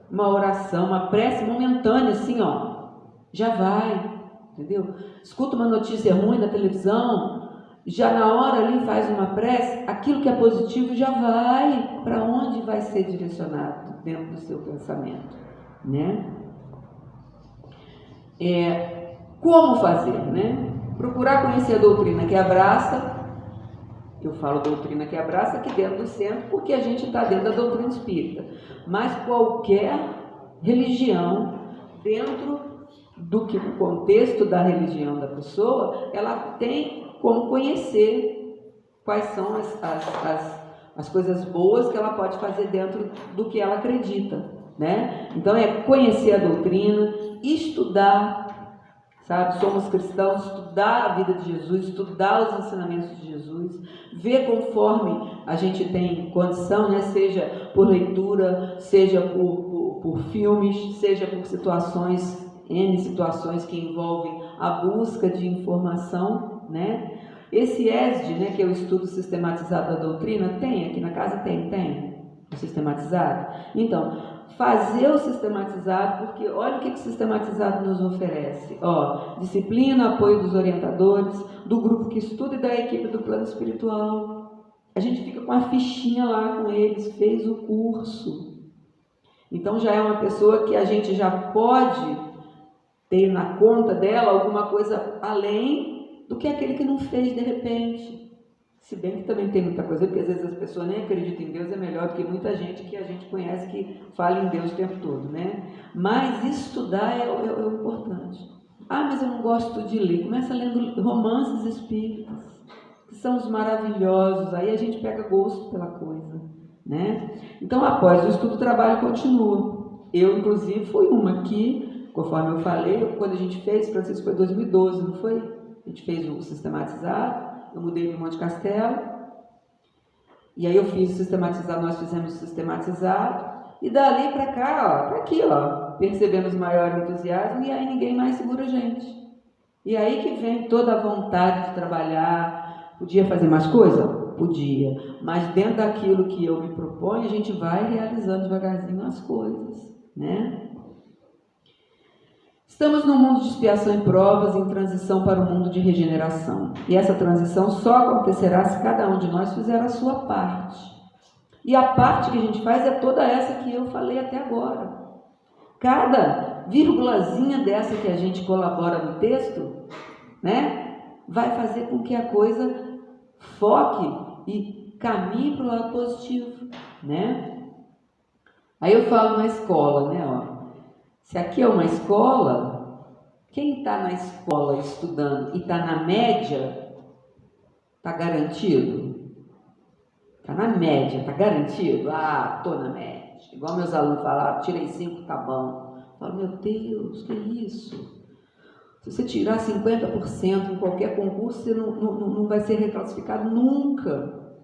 Uma oração, uma prece momentânea, assim, ó, já vai, entendeu? Escuta uma notícia ruim na televisão, já na hora ali faz uma prece, aquilo que é positivo já vai para onde vai ser direcionado dentro do seu pensamento, né? Como fazer, né? Procurar conhecer a doutrina que abraça. Eu falo doutrina que abraça aqui dentro do centro, porque a gente está dentro da doutrina espírita. Mas qualquer religião, dentro do contexto da religião da pessoa, ela tem como conhecer quais são as coisas boas que ela pode fazer dentro do que ela acredita, né? Então é conhecer a doutrina, estudar, sabe? Somos cristãos, estudar a vida de Jesus, estudar os ensinamentos de Jesus, ver conforme a gente tem condição, né? Seja por leitura, seja por filmes, seja por situações, N situações que envolvem a busca de informação, né? Esse ESD, né, que é o estudo sistematizado da doutrina, tem aqui na casa? Tem o sistematizado. Então, fazer o sistematizado, porque olha o que o sistematizado nos oferece. Disciplina, apoio dos orientadores, do grupo que estuda e da equipe do plano espiritual. A gente fica com a fichinha lá com eles, fez o curso. Então já é uma pessoa que a gente já pode ter na conta dela alguma coisa além do que aquele que não fez de repente. Se bem que também tem muita coisa, porque às vezes as pessoas nem acreditam em Deus, é melhor do que muita gente que a gente conhece que fala em Deus o tempo todo, né? Mas estudar é o importante. Ah, mas eu não gosto de ler. Começa lendo romances espíritas, que são os maravilhosos, aí a gente pega gosto pela coisa, né? Então, após o estudo, o trabalho continua. Eu, inclusive, fui uma que, conforme eu falei, quando a gente fez, Francisco, foi em 2012, não foi? A gente fez o sistematizado. Eu mudei para o Monte Castelo, e aí eu fiz o sistematizado, nós fizemos o sistematizado, e dali para cá, ó, tá aqui, ó, percebemos maior entusiasmo, e aí ninguém mais segura a gente. E aí que vem toda a vontade de trabalhar. Podia fazer mais coisa? Podia, mas dentro daquilo que eu me proponho, a gente vai realizando devagarzinho as coisas, né? Estamos num mundo de expiação e provas, em transição para um mundo de regeneração. E essa transição só acontecerá se cada um de nós fizer a sua parte. E a parte que a gente faz é toda essa que eu falei até agora. Cada vírgulazinha dessa que a gente colabora no texto, né, vai fazer com que a coisa foque e caminhe para o lado positivo, né? Aí eu falo na escola, né, ó. Se aqui é uma escola, quem está na escola estudando e está na média, está garantido? Está na média, está garantido? Ah, estou na média. Igual meus alunos falaram, tirei 5, tá bom. Eu falo, meu Deus, que isso? Se você tirar 50% em qualquer concurso, você não vai ser reclassificado nunca.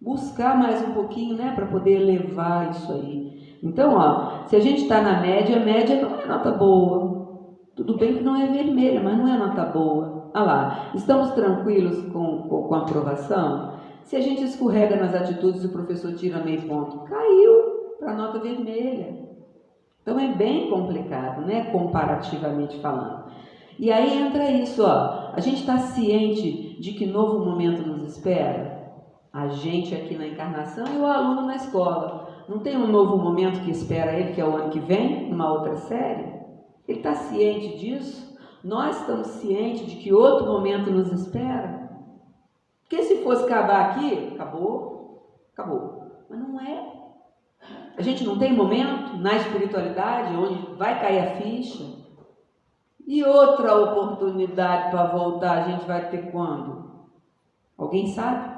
Buscar mais um pouquinho, né, para poder elevar isso aí. Então, ó, se a gente está na média, a média não é nota boa. Tudo bem que não é vermelha, mas não é nota boa. Ah lá, estamos tranquilos com a aprovação? Se a gente escorrega nas atitudes e o professor tira meio ponto, caiu para a nota vermelha. Então é bem complicado, né, comparativamente falando. E aí entra isso, ó, a gente está ciente de que novo momento nos espera? A gente aqui na encarnação e o aluno na escola. Não tem um novo momento que espera ele, que é o ano que vem, numa outra série? Ele está ciente disso? Nós estamos cientes de que outro momento nos espera? Porque se fosse acabar aqui, acabou, acabou. Mas não é. A gente não tem momento na espiritualidade onde vai cair a ficha. E outra oportunidade para voltar a gente vai ter quando? Alguém sabe?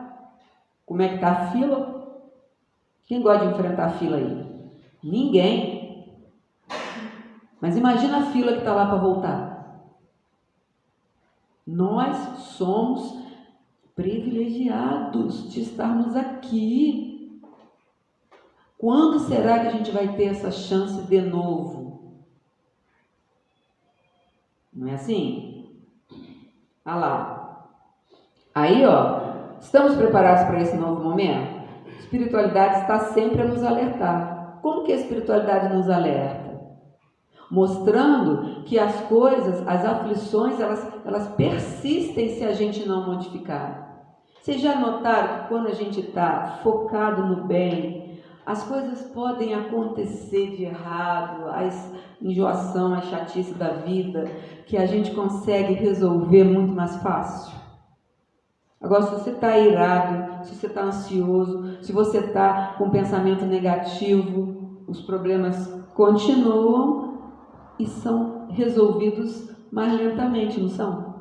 Como é que está a fila? Quem gosta de enfrentar a fila aí? Ninguém. Mas imagina a fila que está lá para voltar. Nós somos privilegiados de estarmos aqui. Quando será que a gente vai ter essa chance de novo? Não é assim? Ah lá. Aí, ó, estamos preparados para esse novo momento? A espiritualidade está sempre a nos alertar. Como que a espiritualidade nos alerta? Mostrando que as coisas, as aflições, elas persistem se a gente não modificar. Vocês já notaram que quando a gente está focado no bem, as coisas podem acontecer de errado, a enjoação, a chatice da vida, que a gente consegue resolver muito mais fácil? Agora, se você está irado, se você está ansioso, se você está com pensamento negativo, os problemas continuam e são resolvidos mais lentamente, não são?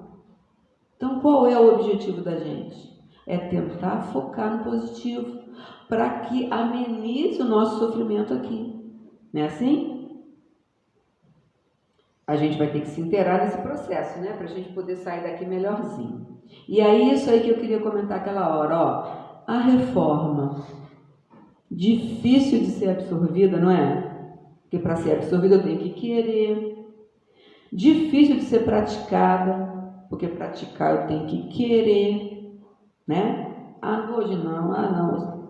Então, qual é o objetivo da gente? É tentar focar no positivo, para que amenize o nosso sofrimento aqui. Não é assim? A gente vai ter que se inteirar nesse processo, né? Para a gente poder sair daqui melhorzinho. E aí, isso aí que eu queria comentar aquela hora, ó. A reforma, difícil de ser absorvida, não é? Porque para ser absorvida eu tenho que querer. Difícil de ser praticada, porque praticar eu tenho que querer, né? Ah, hoje não, não.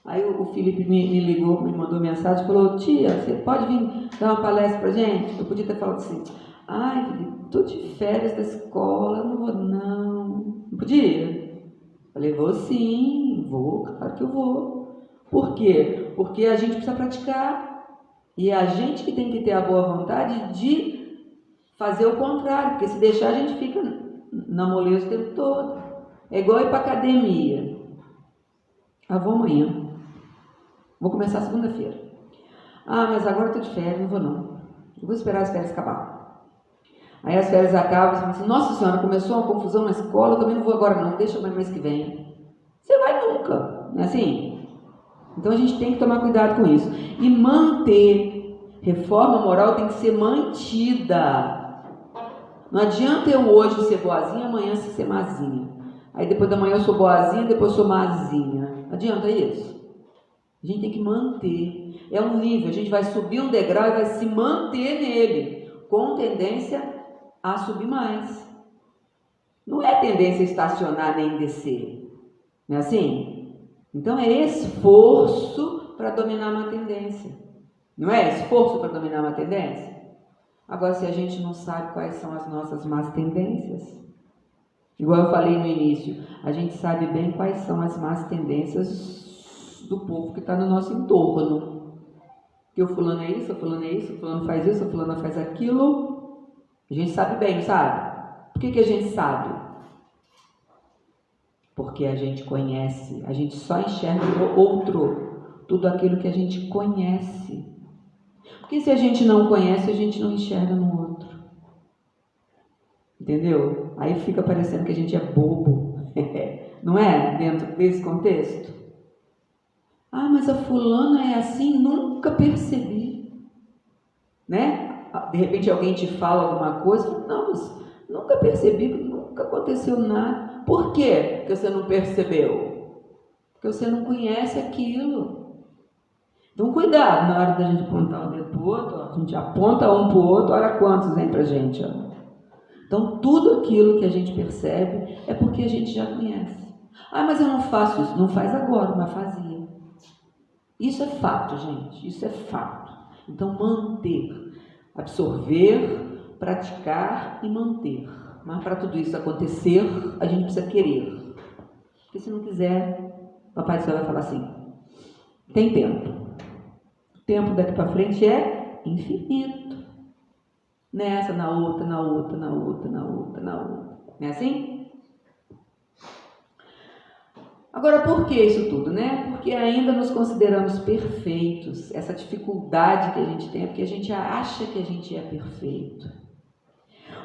Aí o Felipe me ligou, me mandou mensagem, falou, tia, você pode vir dar uma palestra pra gente? Eu podia ter falado assim, ai, Felipe, estou de férias da escola, eu não vou não. Não podia? Falei, vou sim, vou, claro que eu vou. Por quê? Porque a gente precisa praticar. E é a gente que tem que ter a boa vontade de fazer o contrário, porque se deixar a gente fica na moleza o tempo todo. É igual ir para academia. Vou amanhã. Vou começar segunda-feira. Mas agora eu estou de férias, não vou não. Eu vou esperar as férias acabar. Aí as férias acabam, você fala assim, nossa senhora, começou uma confusão na escola, eu também não vou agora não, deixa mais mês que vem. Você vai nunca, não é assim? Então a gente tem que tomar cuidado com isso. E manter. Reforma moral tem que ser mantida. Não adianta eu hoje ser boazinha, amanhã ser mazinha. Aí depois da manhã eu sou boazinha, depois eu sou mazinha. Adianta isso? A gente tem que manter. É um nível, a gente vai subir um degrau e vai se manter nele, com tendência a subir mais. Não é tendência a estacionar nem descer. Não é assim? Então é esforço para dominar uma tendência. Não é esforço para dominar uma tendência? Agora, se a gente não sabe quais são as nossas más tendências, igual eu falei no início, a gente sabe bem quais são as más tendências do povo que está no nosso entorno. Que o fulano é isso, o fulano é isso, o fulano faz isso, o fulano faz aquilo. A gente sabe bem, sabe? Por que a gente sabe? Porque a gente conhece, a gente só enxerga no outro tudo aquilo que a gente conhece. Porque se a gente não conhece, a gente não enxerga no outro. Entendeu? Aí fica parecendo que a gente é bobo. Não é? Dentro desse contexto. Mas a fulana é assim, nunca percebi. Né? De repente alguém te fala alguma coisa, não, mas nunca percebi, nunca aconteceu nada. Por quê que você não percebeu? Porque você não conhece aquilo. Então, cuidado na hora da gente apontar o dedo para o outro, a gente aponta um para o outro, olha quantos vem para a gente. Então, tudo aquilo que a gente percebe é porque a gente já conhece. Mas eu não faço isso. Não faz agora, mas fazia. Isso é fato, gente. Isso é fato. Então, manter. Absorver, praticar e manter. Mas para tudo isso acontecer, a gente precisa querer. Porque se não quiser, o Papai do Céu vai falar assim, tem tempo. O tempo daqui para frente é infinito. Nessa, na outra, na outra, na outra, na outra, na outra. Não é assim? Agora, por que isso tudo, né? Porque ainda nos consideramos perfeitos. Essa dificuldade que a gente tem é porque a gente acha que a gente é perfeito.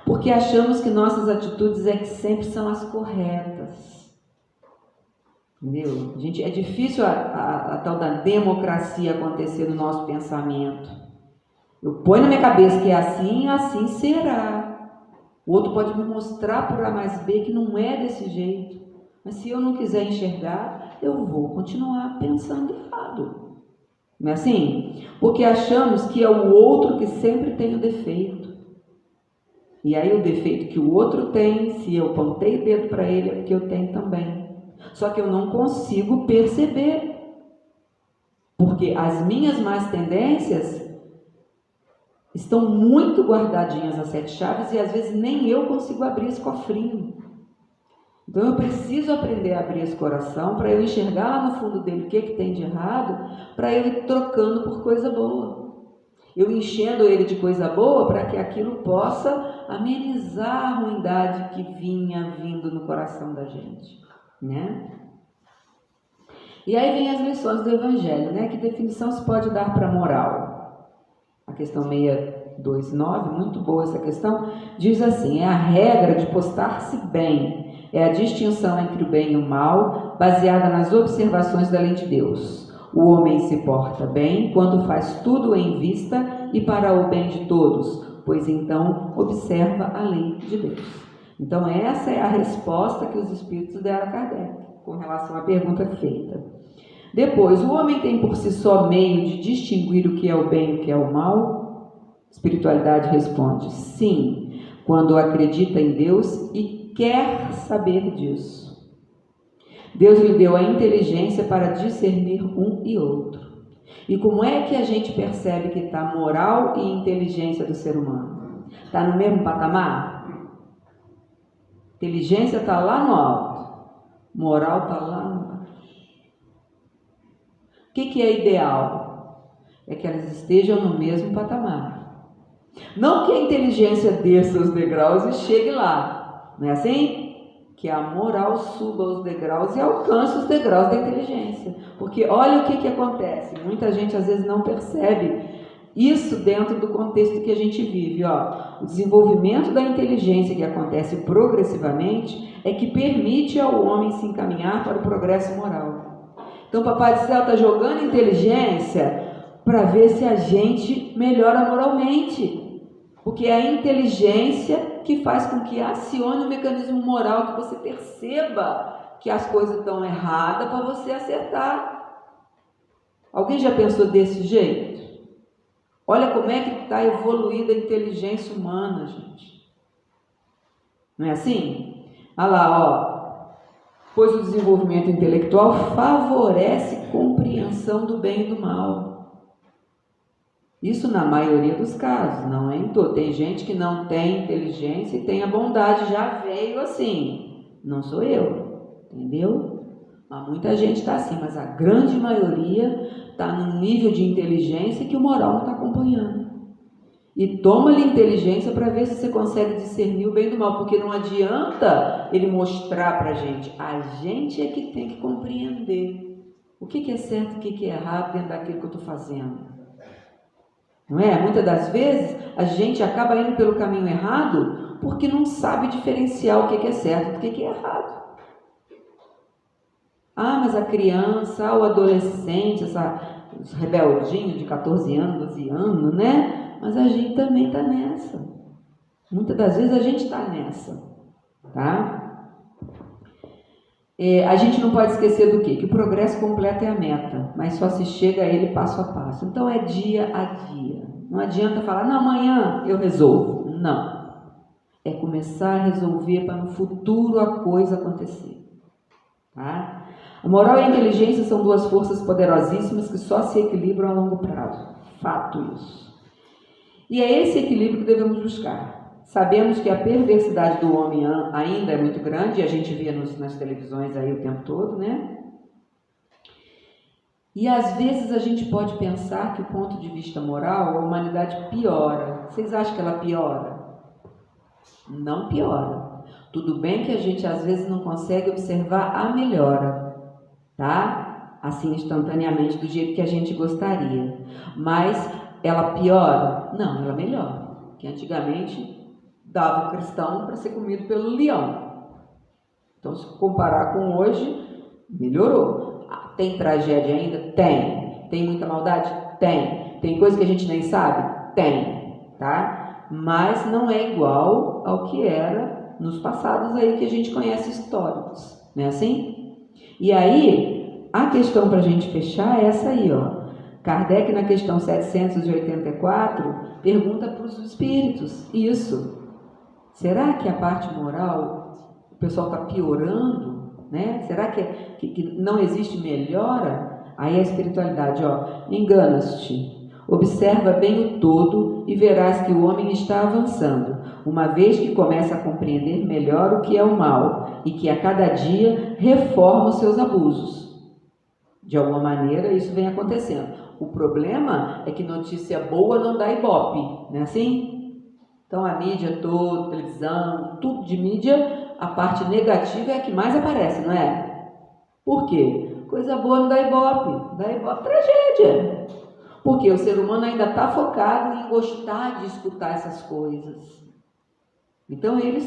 Porque achamos que nossas atitudes é que sempre são as corretas. Entendeu? Gente, é difícil a tal da democracia acontecer no nosso pensamento. Eu ponho na minha cabeça que é assim, assim será. O outro pode me mostrar por A mais B que não é desse jeito. Mas se eu não quiser enxergar, eu vou continuar pensando errado. Não é assim? Porque achamos que é o outro que sempre tem o defeito. E aí o defeito que o outro tem, se eu apontei o dedo para ele, é porque eu tenho também. Só que eu não consigo perceber. Porque as minhas más tendências estão muito guardadinhas as 7 chaves e às vezes nem eu consigo abrir esse cofrinho. Então eu preciso aprender a abrir esse coração para eu enxergar lá no fundo dele o que tem de errado, para eu ir trocando por coisa boa. Eu enchendo ele de coisa boa para que aquilo possa amenizar a ruindade que vinha vindo no coração da gente, né? E aí vem as lições do Evangelho, né? Que definição se pode dar para a moral? A questão 629, muito boa essa questão, diz assim, é a regra de postar-se bem, é a distinção entre o bem e o mal, baseada nas observações da lei de Deus. O homem se porta bem quando faz tudo em vista e para o bem de todos, pois então observa a lei de Deus. Então essa é a resposta que os espíritos deram a Kardec, com relação à pergunta feita. Depois, o homem tem por si só meio de distinguir o que é o bem e o que é o mal? A espiritualidade responde, sim, quando acredita em Deus e quer saber disso. Deus lhe deu a inteligência para discernir um e outro. E como é que a gente percebe que está moral e inteligência do ser humano? Está no mesmo patamar? Inteligência está lá no alto, moral está lá no baixo. O que é ideal? É que elas estejam no mesmo patamar. Não que a inteligência desça os degraus e chegue lá, Não é assim? Que a moral suba os degraus e alcance os degraus da inteligência. Porque olha o que acontece. Muita gente às vezes não percebe isso dentro do contexto que a gente vive. Ó. O desenvolvimento da inteligência que acontece progressivamente é que permite ao homem se encaminhar para o progresso moral. Então o Papai do Céu está jogando inteligência para ver se a gente melhora moralmente. Porque é a inteligência que faz com que acione o mecanismo moral, que você perceba que as coisas estão erradas para você acertar. Alguém já pensou desse jeito? Olha como é que está evoluída a inteligência humana, gente. Não é assim? Olha lá, ó. Pois o desenvolvimento intelectual favorece compreensão do bem e do mal. Isso na maioria dos casos, não é em todo. Tem gente que não tem inteligência e tem a bondade, já veio assim. Não sou eu, entendeu? Mas muita gente está assim, mas a grande maioria está num nível de inteligência que o moral não está acompanhando. E toma-lhe inteligência para ver se você consegue discernir o bem do mal, porque não adianta ele mostrar para a gente é que tem que compreender o que é certo e o que é errado dentro daquilo que eu estou fazendo. Não é? Muitas das vezes a gente acaba indo pelo caminho errado porque não sabe diferenciar o que é certo do que é errado. Ah, mas a criança, o adolescente, os rebeldinhos de 14 anos, 12 anos, né? Mas a gente também está nessa. Muitas das vezes a gente está nessa, tá? A gente não pode esquecer do quê? Que o progresso completo é a meta, mas só se chega a ele passo a passo. Então é dia a dia. Não adianta falar, não, amanhã eu resolvo. Não. É começar a resolver para no futuro a coisa acontecer. Tá? A moral e a inteligência são duas forças poderosíssimas que só se equilibram a longo prazo. Fato isso. E é esse equilíbrio que devemos buscar. Sabemos que a perversidade do homem ainda é muito grande, e a gente vê nas televisões aí o tempo todo, né? E às vezes a gente pode pensar que, do ponto de vista moral, a humanidade piora. Vocês acham que ela piora? Não piora. Tudo bem que a gente às vezes não consegue observar a melhora, tá? Assim, instantaneamente, do jeito que a gente gostaria. Mas ela piora? Não, ela melhora. Que antigamente dava o cristão para ser comido pelo leão. Então, se comparar com hoje, melhorou. Tem tragédia ainda? Tem. Tem muita maldade? Tem. Tem coisa que a gente nem sabe? Tem. Tá? Mas não é igual ao que era nos passados aí que a gente conhece históricos. Não é assim? E aí, a questão para a gente fechar é essa aí, ó. Kardec, na questão 784, pergunta para os espíritos isso. Será que a parte moral, o pessoal está piorando? Né? Será que não existe melhora? Aí a espiritualidade, ó, engana-te, observa bem o todo e verás que o homem está avançando, uma vez que começa a compreender melhor o que é o mal e que a cada dia reforma os seus abusos. De alguma maneira isso vem acontecendo. O problema é que notícia boa não dá ibope, não é assim? Então a mídia toda, televisão, tudo de mídia, a parte negativa é a que mais aparece, não é? Por quê? Coisa boa não dá ibope, tragédia. Porque o ser humano ainda está focado em gostar de escutar essas coisas. Então eles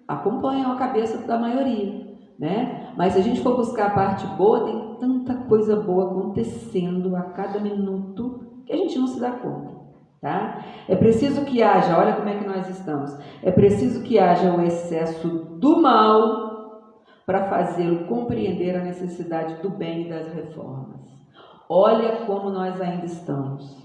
acompanham a cabeça da maioria, né? Mas se a gente for buscar a parte boa, tem tanta coisa boa acontecendo a cada minuto que a gente não se dá conta. Tá? É preciso que haja, olha como é que nós estamos, é preciso que haja o excesso do mal para fazê-lo compreender a necessidade do bem e das reformas. Olha como nós ainda estamos.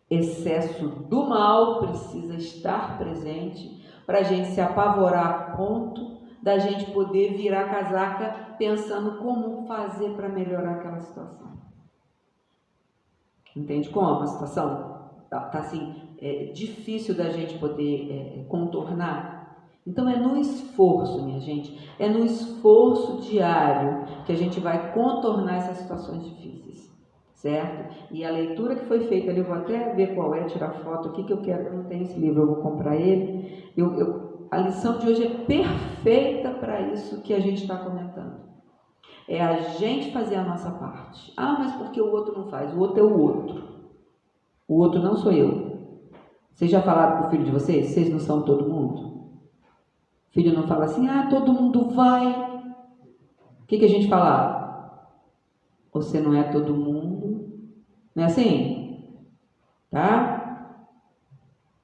Excesso do mal precisa estar presente para a gente se apavorar a ponto da gente poder virar a casaca pensando como fazer para melhorar aquela situação. Entende como a situação está assim, difícil da gente poder contornar? Então é no esforço, minha gente, é no esforço diário que a gente vai contornar essas situações difíceis, certo? E a leitura que foi feita ali, eu vou até ver qual é, tirar foto aqui que eu quero, eu não tenho esse livro, eu vou comprar ele. a lição de hoje é perfeita para isso que a gente está comentando. É a gente fazer a nossa parte. Ah, mas por que o outro não faz? O outro é o outro. O outro não sou eu. Vocês já falaram para o filho de vocês? Vocês não são todo mundo? O filho não fala assim, ah, todo mundo vai. O que a gente fala? Você não é todo mundo. Não é assim? Tá?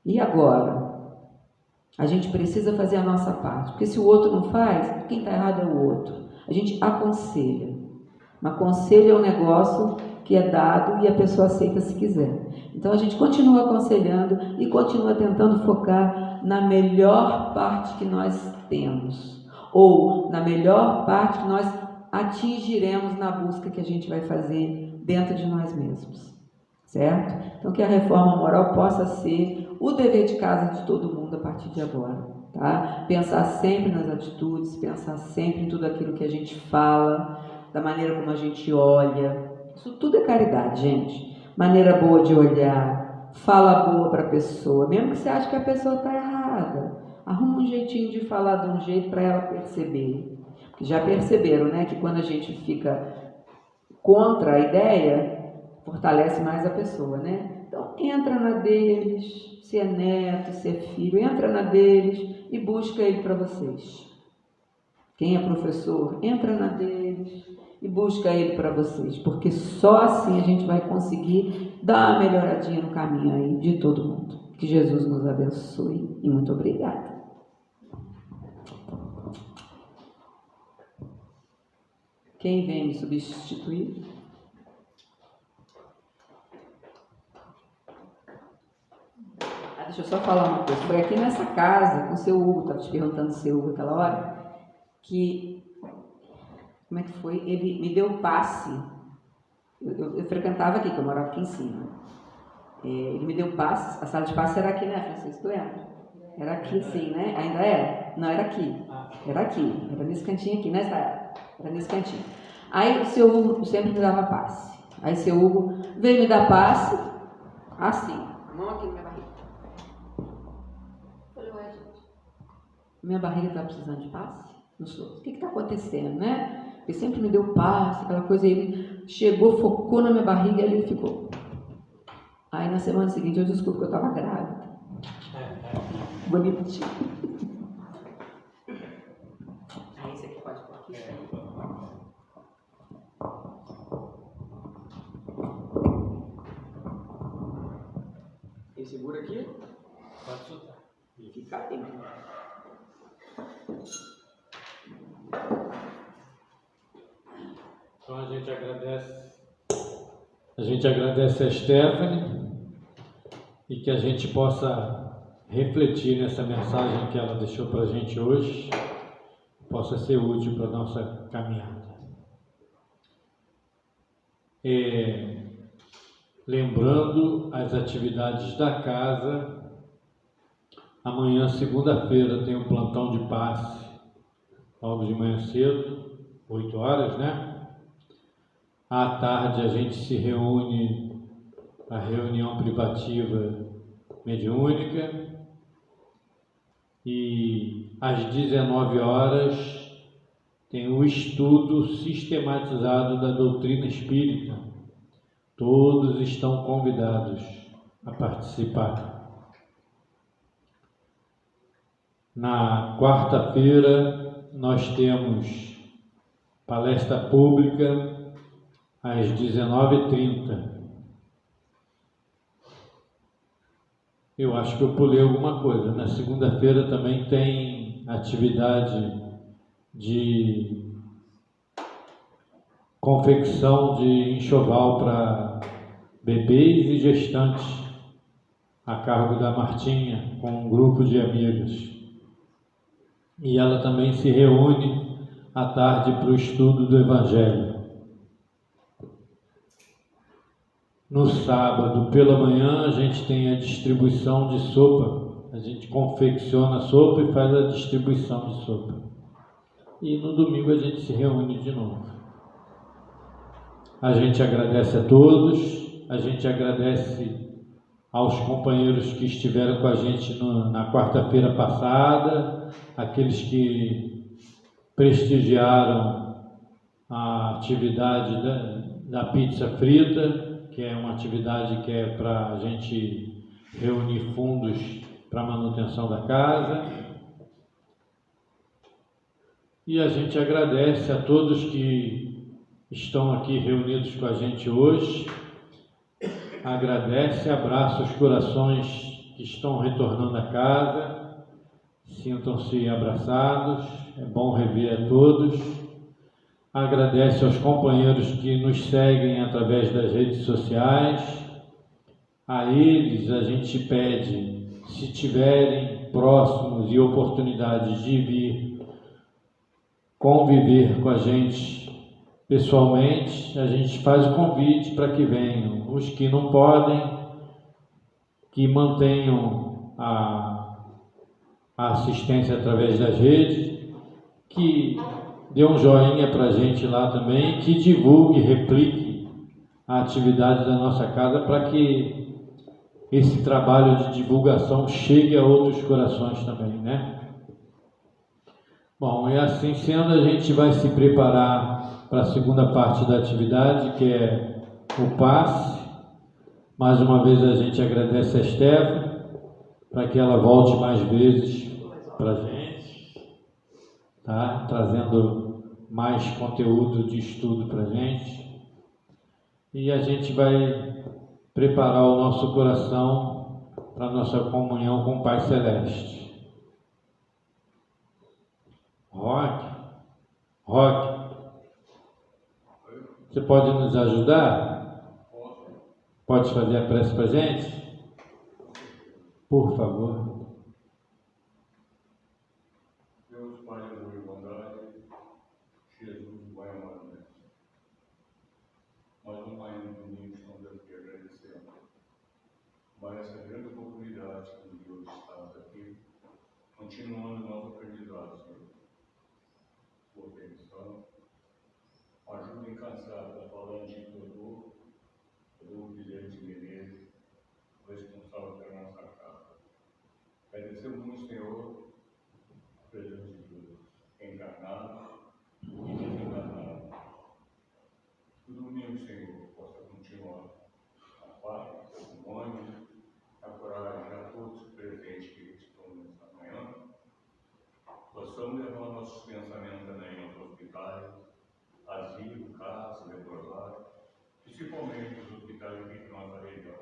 E agora? A gente precisa fazer a nossa parte. Porque se o outro não faz, quem está errado é o outro. A gente aconselha. Mas conselho é um negócio que é dado e a pessoa aceita se quiser. Então a gente continua aconselhando e continua tentando focar na melhor parte que nós temos. Ou na melhor parte que nós atingiremos na busca que a gente vai fazer dentro de nós mesmos. Certo? Então que a reforma moral possa ser o dever de casa de todo mundo a partir de agora. Tá? Pensar sempre nas atitudes, pensar sempre em tudo aquilo que a gente fala, da maneira como a gente olha. Isso tudo é caridade, gente. Maneira boa de olhar, fala boa para a pessoa, mesmo que você ache que a pessoa está errada. Arruma um jeitinho de falar de um jeito para ela perceber. Porque já perceberam, né, que quando a gente fica contra a ideia, fortalece mais a pessoa, né? Então, entra na deles, se é neto, se é filho, entra na deles e busca ele para vocês. Quem é professor, entra na deles e busca ele para vocês, porque só assim a gente vai conseguir dar uma melhoradinha no caminho aí de todo mundo. Que Jesus nos abençoe e muito obrigada. Quem vem me substituir? Deixa eu só falar uma coisa. Foi aqui nessa casa, com o seu Hugo, estava te perguntando do seu Hugo aquela hora, que, como é que foi? Ele me deu o passe. Eu frequentava aqui, que eu morava aqui em cima. Ele me deu o passe, a sala de passe era aqui, né, Francisco? Lembra? Era aqui, sim, né? Ainda era? Não, era aqui. Era aqui, era nesse cantinho aqui, né? Era nesse cantinho. Aí o seu Hugo sempre me dava passe. Aí o seu Hugo veio me dar passe, assim, a mão aqui na minha barriga. Minha barriga está precisando de passe? Não sou. O que está acontecendo, né? Ele sempre me deu passe, aquela coisa, ele chegou, focou na minha barriga e ele ficou. Aí na semana seguinte eu descobri que eu estava grávida. Bonitinho. Aí esse aqui pode pôr aqui. E segura aqui. Pode soltar. Fica bem. Então a gente agradece a Stephanie e que a gente possa refletir nessa mensagem que ela deixou para a gente hoje, possa ser útil para a nossa caminhada. Lembrando as atividades da casa, amanhã, segunda-feira, tem um plantão de passe, logo de manhã cedo, 8 horas, né? À tarde a gente se reúne, a reunião privativa mediúnica, e às 19 horas tem o estudo sistematizado da doutrina espírita. Todos estão convidados a participar. Na quarta-feira nós temos palestra pública às 19h30. Eu acho que eu pulei alguma coisa. Na segunda-feira também tem atividade de confecção de enxoval para bebês e gestantes, a cargo da Martinha, com um grupo de amigas. E ela também se reúne à tarde para o estudo do Evangelho. No sábado, pela manhã, a gente tem a distribuição de sopa. A gente confecciona a sopa e faz a distribuição de sopa. E no domingo a gente se reúne de novo. A gente agradece a todos, a gente agradece aos companheiros que estiveram com a gente na quarta-feira passada, aqueles que prestigiaram a atividade da pizza frita, que é uma atividade que é para a gente reunir fundos para a manutenção da casa. E a gente agradece a todos que estão aqui reunidos com a gente hoje. Agradece, abraça os corações que estão retornando à casa. Sintam-se abraçados, é bom rever a todos. Agradece aos companheiros que nos seguem através das redes sociais. A eles a gente pede, se tiverem próximos e oportunidades de vir conviver com a gente pessoalmente, a gente faz o convite para que venham. Os que não podem, que mantenham a assistência através das redes, que dê um joinha para a gente lá também, que divulgue, replique a atividade da nossa casa para que esse trabalho de divulgação chegue a outros corações também, né? Bom, e assim sendo, a gente vai se preparar para a segunda parte da atividade, que é o passe. Mais uma vez a gente agradece a Stephanie, para que ela volte mais vezes para a gente, tá? Trazendo mais conteúdo de estudo para a gente. E a gente vai preparar o nosso coração para a nossa comunhão com o Pai Celeste. Roque, você pode nos ajudar? Pode fazer a prece para a gente? Por favor. Deus Pai da Irmandade, Jesus vai amar. Nós não mais no domingo estamos aqui agradecendo. Mas essa grande oportunidade que nos deu de estarmos aqui, continuando nosso aprendizado, Senhor. Por atenção, ajuda incansável da falante doutor Guilherme Menezes, responsável pela nossa casa. Agradecemos muito, Senhor, a presença de Deus, encarnado e desencarnado. Que o domingo, Senhor, possa continuar a paz, o ânimo, a coragem a todos os presentes que estão nessa manhã. Possamos levar nossos pensamentos também aos hospitais, asilo, casa, leprosário, principalmente os hospitais aqui de nossa região,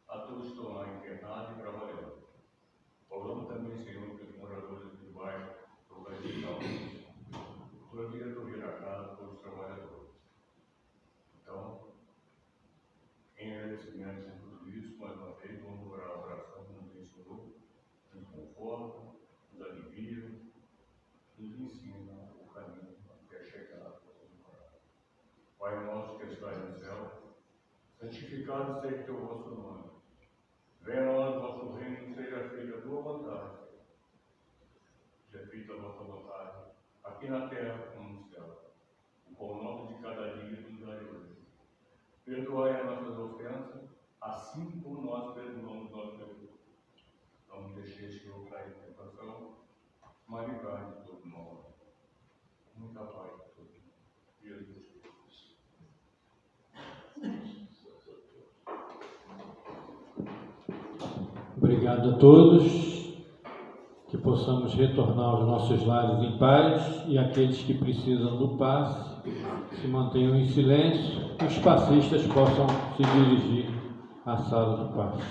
a todos que estão lá internados e trabalhando. Falamos também, Senhor, que os moradores de bairro, localização, toda a diretoria da casa, todos os trabalhadores. Então, em agradecimento por tudo isso, mais uma vez, vamos orar a oração que nos ensinou, nos conforta, nos alivia, nos ensina o caminho até chegar a nossa. Pai nosso que estás no céu, santificado seja o teu vosso nome. Venha a nós o vosso reino, seja feita a tua vontade. Seja feita a vossa vontade, aqui na terra como no céu. O pão nosso de cada dia nos dai hoje. Perdoai as nossas ofensas, assim como nós perdoamos nossos devedores. Não nos deixeis, Senhor, cair em tentação, mas livrai de todo mal. Muita paz a todos. Jesus Cristo. Obrigado a todos. Que possamos retornar aos nossos lares em paz, e aqueles que precisam do passe se mantenham em silêncio, e os passistas possam se dirigir à sala do passe.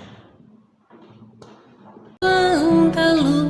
Quanta luz